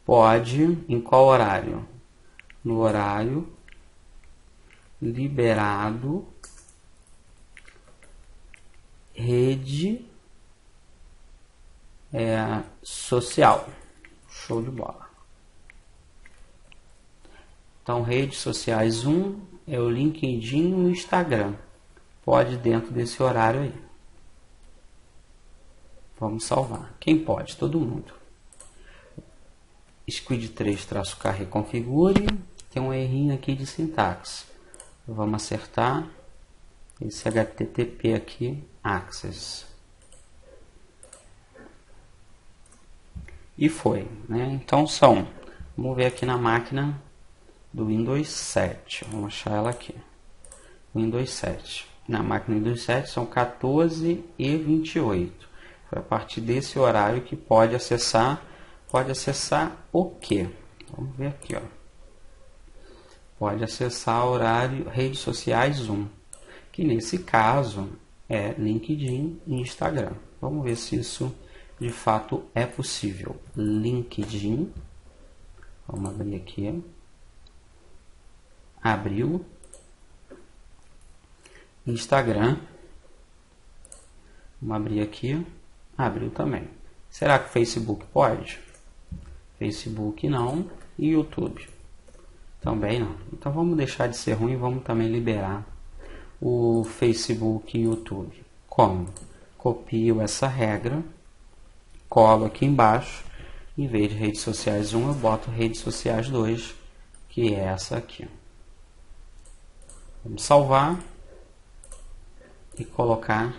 pode em qual horário? No horário liberado rede social. Show de bola. Então, redes sociais 1 é o LinkedIn e o Instagram. Pode dentro desse horário aí. Vamos salvar. Quem pode? Todo mundo. Squid3-k reconfigure. Tem um errinho aqui de sintaxe. Vamos acertar esse HTTP aqui, access. E foi, né? Então vamos ver aqui na máquina do Windows 7. Vamos achar ela aqui. Windows 7. Na máquina do Windows 7 são 14h28. Foi a partir desse horário que pode acessar o quê? Vamos ver aqui, ó. Pode acessar o horário redes sociais 1, que nesse caso é LinkedIn e Instagram. Vamos ver se isso de fato é possível. LinkedIn, vamos abrir aqui. Abriu. Instagram, vamos abrir aqui. Abriu também. Será que o Facebook pode? Facebook não. E YouTube? Também não. Então vamos deixar de ser ruim e vamos também liberar o Facebook e YouTube. Como? Copio essa regra, colo aqui embaixo. Em vez de redes sociais 1, eu boto redes sociais 2, que é essa aqui. Vamos salvar e colocar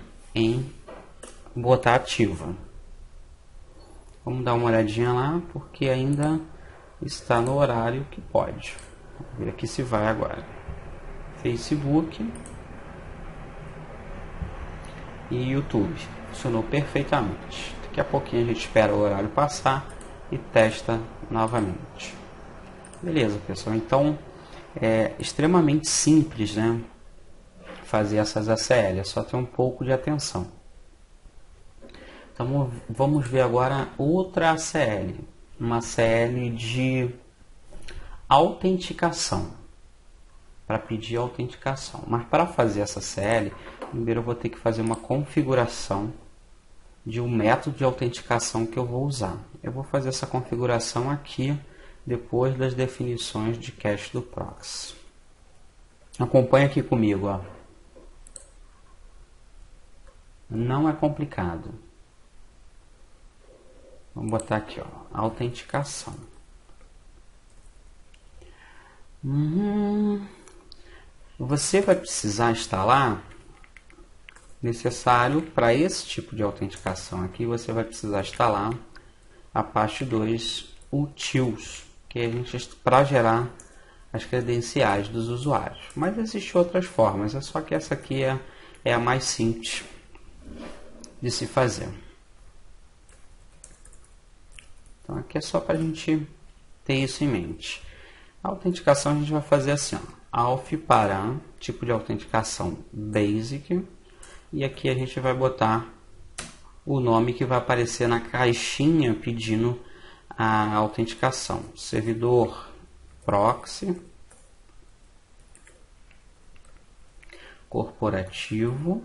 botar ativa. Vamos dar uma olhadinha lá, porque ainda está no horário que pode. Vamos ver aqui se vai agora. Facebook e YouTube. Funcionou perfeitamente. Daqui a pouquinho a gente espera o horário passar e testa novamente. Beleza, pessoal. Então é extremamente simples, né? Fazer essas ACL. É só ter um pouco de atenção. Então vamos ver agora outra ACL. Uma ACL de autenticação. Para pedir autenticação. Mas para fazer essa ACL, primeiro eu vou ter que fazer uma configuração de um método de autenticação que eu vou usar. Eu vou fazer essa configuração aqui depois das definições de cache do proxy. Acompanha aqui comigo, ó. Não é complicado. Vamos botar aqui, ó, autenticação. Você vai precisar instalar, necessário para esse tipo de autenticação aqui, você vai precisar instalar a parte 2 utils, que a gente para gerar as credenciais dos usuários. Mas existem outras formas, é só que essa aqui é a mais simples de se fazer. Então aqui é só para a gente ter isso em mente. A autenticação a gente vai fazer assim, ó, alf para tipo de autenticação basic, e aqui a gente vai botar o nome que vai aparecer na caixinha pedindo a autenticação. Servidor proxy corporativo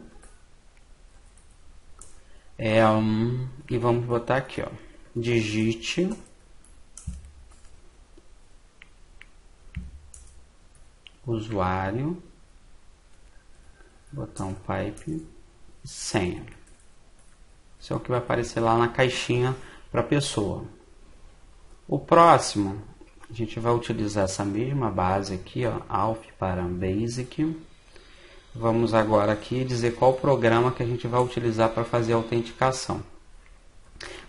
e vamos botar aqui, ó, digite usuário, botão pipe, senha. Isso é o que vai aparecer lá na caixinha para a pessoa. O próximo, a gente vai utilizar essa mesma base aqui, ó, alf para basic. Vamos agora aqui dizer qual programa que a gente vai utilizar para fazer a autenticação.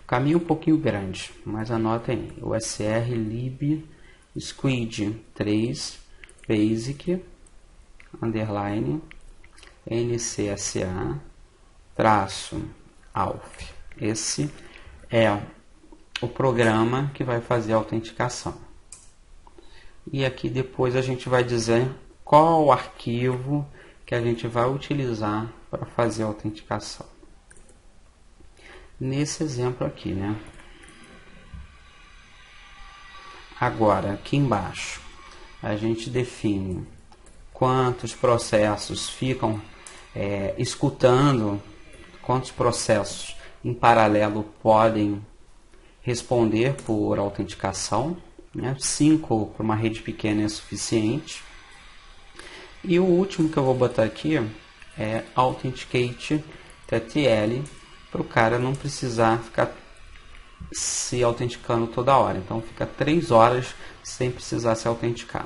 O caminho é um pouquinho grande, mas anotem aí. USR lib squid 3 basic underline ncsa traço alf. Esse é o programa que vai fazer a autenticação. E aqui depois a gente vai dizer qual o arquivo que a gente vai utilizar para fazer a autenticação. Nesse exemplo aqui, né? Agora, aqui embaixo, a gente define quantos processos ficam escutando, quantos processos em paralelo podem responder por autenticação, né? 5 para uma rede pequena é suficiente. E o último que eu vou botar aqui é authenticate.ttl, para o cara não precisar ficar se autenticando toda hora. Então fica 3 horas sem precisar se autenticar.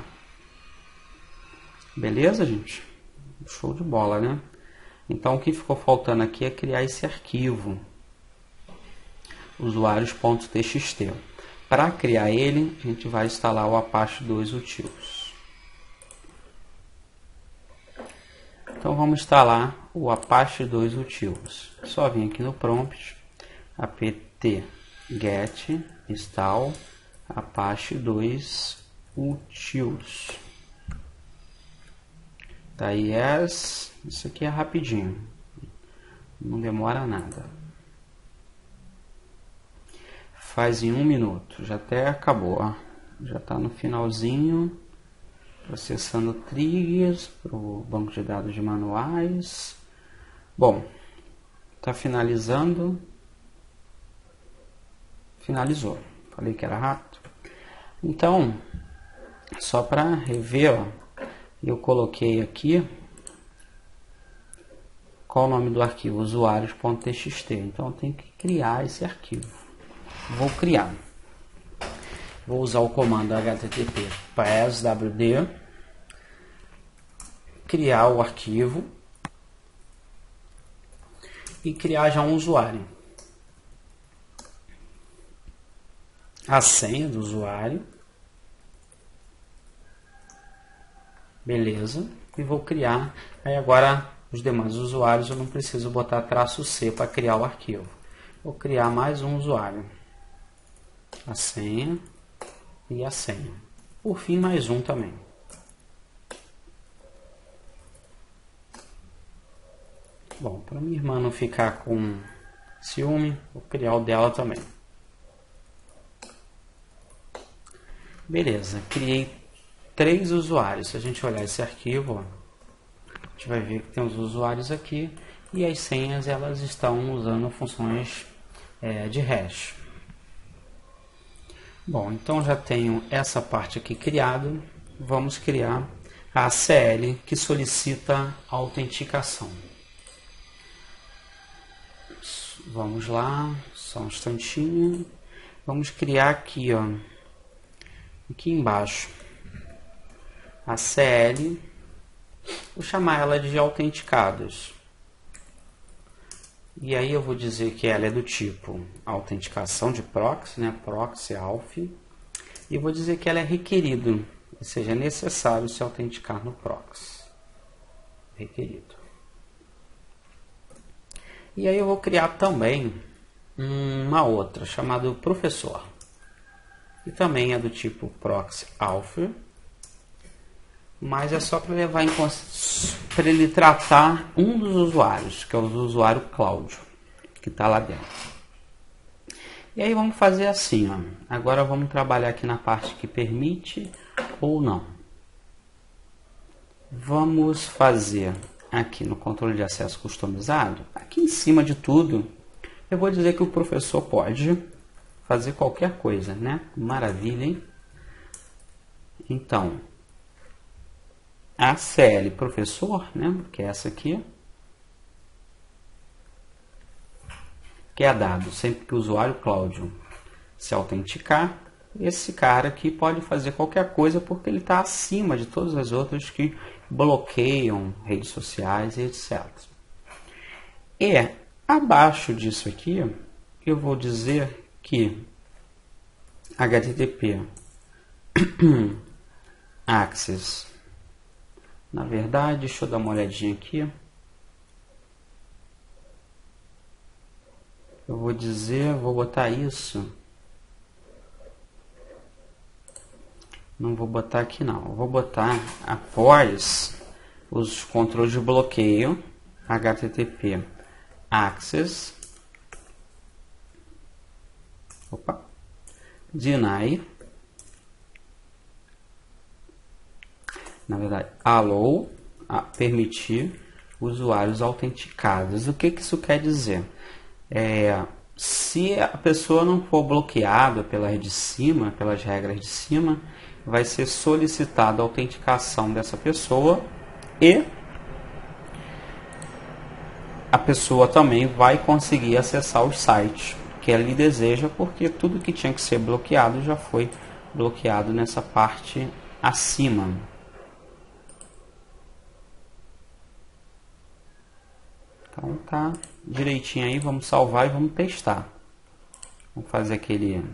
Beleza, gente? Show de bola, né? Então o que ficou faltando aqui é criar esse arquivo, usuários.txt. Para criar ele, a gente vai instalar o Apache 2 Utils. Então vamos instalar o Apache 2 Utils. Só vim aqui no prompt, apt-get install Apache 2 Utils. Tá, yes. Isso aqui é rapidinho, não demora nada. Faz em 1 minuto, já até acabou, ó. Já está no finalzinho, processando triggers para o banco de dados de manuais. Bom, está finalizando. Finalizou. Falei que era rápido. Então, só para rever, ó, eu coloquei aqui qual o nome do arquivo, usuários.txt. Então eu tenho que criar esse arquivo. Vou criar. Vou usar o comando http passwd, criar o arquivo e criar já um usuário. A senha do usuário. Beleza. E vou criar. Aí agora os demais usuários eu não preciso botar -c para criar o arquivo. Vou criar mais um usuário. A senha e a senha. Por fim, mais um também. Bom, para minha irmã não ficar com ciúme, vou criar o dela também. Beleza, criei 3 usuários. Se a gente olhar esse arquivo, ó, a gente vai ver que tem os usuários aqui e as senhas elas estão usando funções de hash. Bom, então já tenho essa parte aqui criada. Vamos criar a ACL que solicita a autenticação. Vamos lá, só um instantinho. Vamos criar aqui, ó, aqui embaixo, a CL. Vou chamar ela de autenticados. E aí eu vou dizer que ela é do tipo autenticação de proxy, né? Proxy auth. E vou dizer que ela é requerido, ou seja, é necessário se autenticar no proxy. Requerido. E aí eu vou criar também uma outra chamada professor. E também é do tipo proxy auth. Mas é só para levar em consideração, para ele tratar um dos usuários, que é o usuário Cláudio, que está lá dentro. E aí vamos fazer assim, ó. Agora vamos trabalhar aqui na parte que permite ou não. Vamos fazer aqui no controle de acesso customizado, aqui em cima de tudo, eu vou dizer que o professor pode fazer qualquer coisa, né? Maravilha, hein? Então, a CL professor, né, que é essa aqui, que é dado sempre que o usuário Cláudio se autenticar, esse cara aqui pode fazer qualquer coisa porque ele está acima de todas as outras que bloqueiam redes sociais e etc. E abaixo disso aqui, eu vou dizer que HTTP access. Na verdade, deixa eu dar uma olhadinha aqui. Eu vou dizer, vou botar isso. Não vou botar aqui não. Eu vou botar após os controles de bloqueio, HTTP access. Opa. Deny. Na verdade, allow, a permitir usuários autenticados. O que isso quer dizer? Se a pessoa não for bloqueada pela rede de cima, pelas regras de cima, vai ser solicitada a autenticação dessa pessoa e a pessoa também vai conseguir acessar os sites que ele deseja, porque tudo que tinha que ser bloqueado já foi bloqueado nessa parte acima. Então tá direitinho aí, vamos salvar e vamos testar. Vamos fazer aquele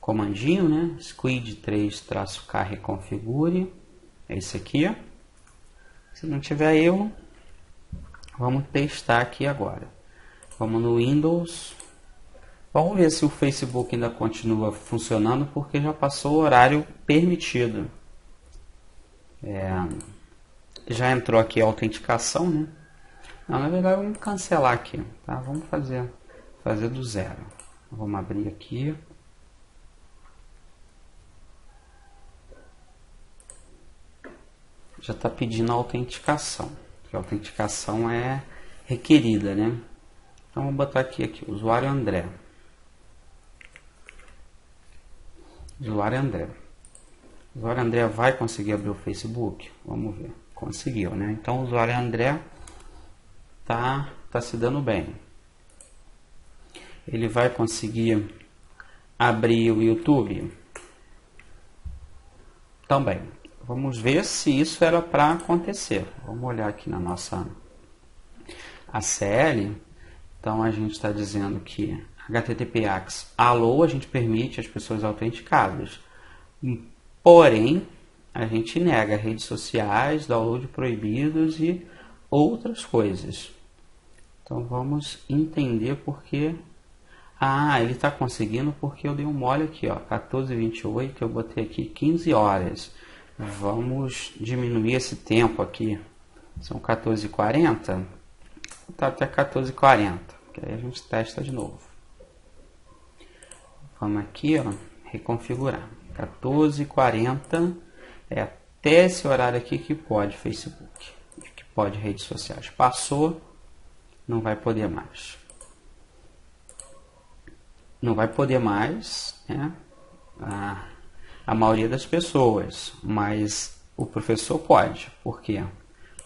comandinho, né? Squid3-k reconfigure. É esse aqui, ó. Se não tiver erro, vamos testar aqui agora. Vamos no Windows. Vamos ver se o Facebook ainda continua funcionando, porque já passou o horário permitido. Já entrou aqui a autenticação, né? Não, na verdade vamos cancelar aqui, tá? Vamos fazer do zero. Vamos abrir aqui. Já está pedindo a autenticação, porque a autenticação é requerida, né? Então vou botar aqui, usuário André. Usuário André. O usuário André vai conseguir abrir o Facebook? Vamos ver. Conseguiu, né? Então o usuário André tá se dando bem. Ele vai conseguir abrir o YouTube? Também. Vamos ver se isso era para acontecer. Vamos olhar aqui na nossa ACL. Então a gente está dizendo que HTTPS alô, a gente permite as pessoas autenticadas. Porém, a gente nega redes sociais, download proibidos e outras coisas. Então vamos entender por que. Ele está conseguindo porque eu dei um mole aqui, ó, 14h28, eu botei aqui 15 horas. Vamos diminuir esse tempo aqui. São 14h40. Tá até 14h40. Que aí a gente testa de novo. Vamos aqui, ó, reconfigurar. 14h40 é até esse horário aqui que pode Facebook, que pode redes sociais. Passou, não vai poder mais. Não vai poder mais, né? A maioria das pessoas, mas o professor pode. Por quê?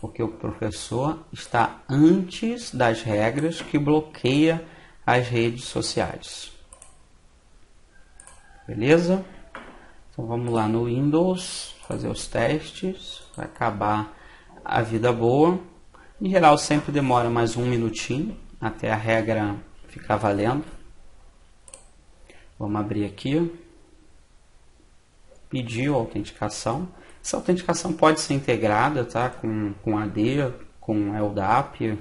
Porque o professor está antes das regras que bloqueia as redes sociais. Beleza? Então vamos lá no Windows, fazer os testes, vai acabar a vida boa. Em geral sempre demora mais um minutinho até a regra ficar valendo. Vamos abrir aqui. Pediu a autenticação. Essa autenticação pode ser integrada, tá? com AD, com LDAP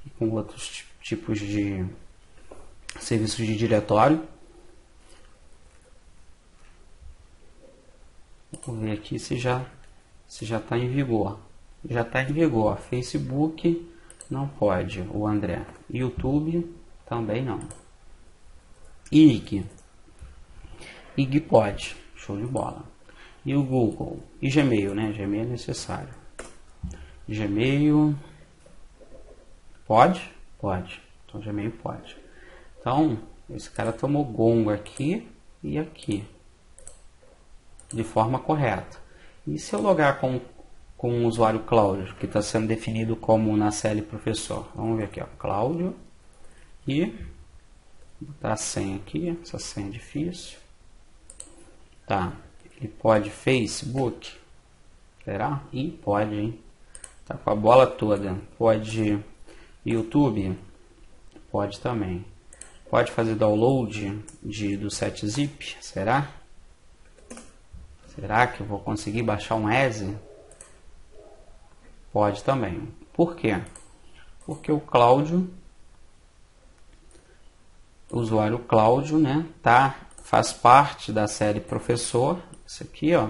e com outros tipos de serviços de diretório. Vou ver aqui se já está em vigor. Já está em vigor. Facebook não pode, o André. YouTube também não. IG pode. Show de bola. E o Google? E Gmail, né? Gmail é necessário. Gmail pode? Pode. Então Gmail pode. Então, esse cara tomou gongo aqui e aqui. De forma correta. E se eu logar com o usuário Cláudio, que está sendo definido como na CL Professor? Vamos ver aqui, ó. Cláudio. E botar a senha aqui. Essa senha é difícil. Tá. Ele pode Facebook? Será? Ih, pode, hein? Tá com a bola toda. Pode YouTube? Pode também. Pode fazer download do 7-zip? Será? Será que eu vou conseguir baixar um ESE? Pode também. Por quê? Porque o Cláudio, o usuário Cláudio, né, faz parte da série Professor. Isso aqui, ó.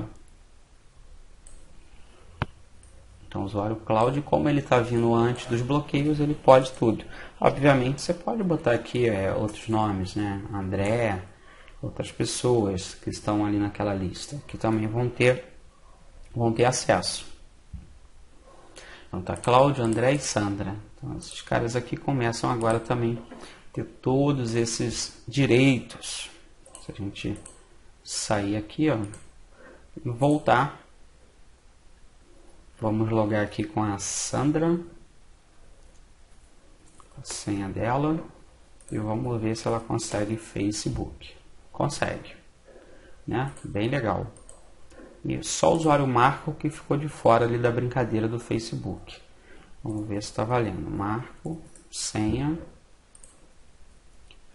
Então, o usuário Cláudio, como ele está vindo antes dos bloqueios, ele pode tudo. Obviamente, você pode botar aqui outros nomes, né? André, outras pessoas que estão ali naquela lista, que também vão ter acesso. Então, tá Cláudio, André e Sandra. Então, esses caras aqui começam agora também a ter todos esses direitos. Se a gente sair aqui, ó, e voltar, vamos logar aqui com a Sandra. a senha dela e vamos ver se ela consegue Facebook. Consegue, né? Bem legal. E só o usuário Marco que ficou de fora ali da brincadeira do Facebook. Vamos ver se está valendo. Marco, senha,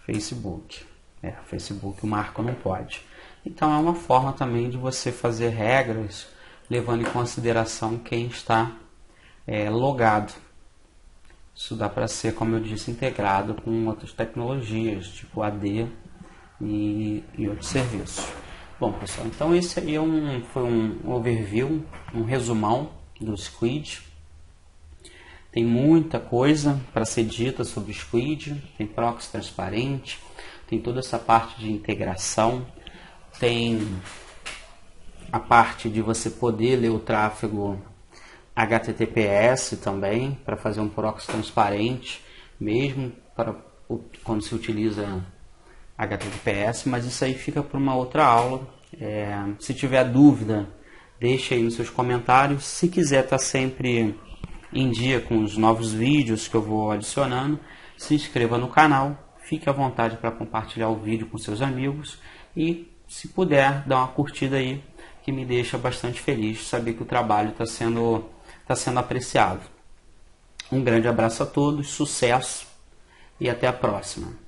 Facebook. Facebook o Marco não pode. Então é uma forma também de você fazer regras levando em consideração quem está logado. Isso dá para ser, como eu disse, integrado com outras tecnologias, tipo AD e outros serviços. Bom, pessoal, então esse aí foi um overview, um resumão do Squid. Tem muita coisa para ser dita sobre o Squid, tem proxy transparente, tem toda essa parte de integração, tem a parte de você poder ler o tráfego HTTPS também, para fazer um proxy transparente, mesmo para quando se utiliza HTTPS, mas isso aí fica para uma outra aula. Se tiver dúvida, deixe aí nos seus comentários. Se quiser estar sempre em dia com os novos vídeos que eu vou adicionando, se inscreva no canal, fique à vontade para compartilhar o vídeo com seus amigos e, se puder, dá uma curtida aí, que me deixa bastante feliz saber que o trabalho está sendo apreciado. Um grande abraço a todos, sucesso e até a próxima.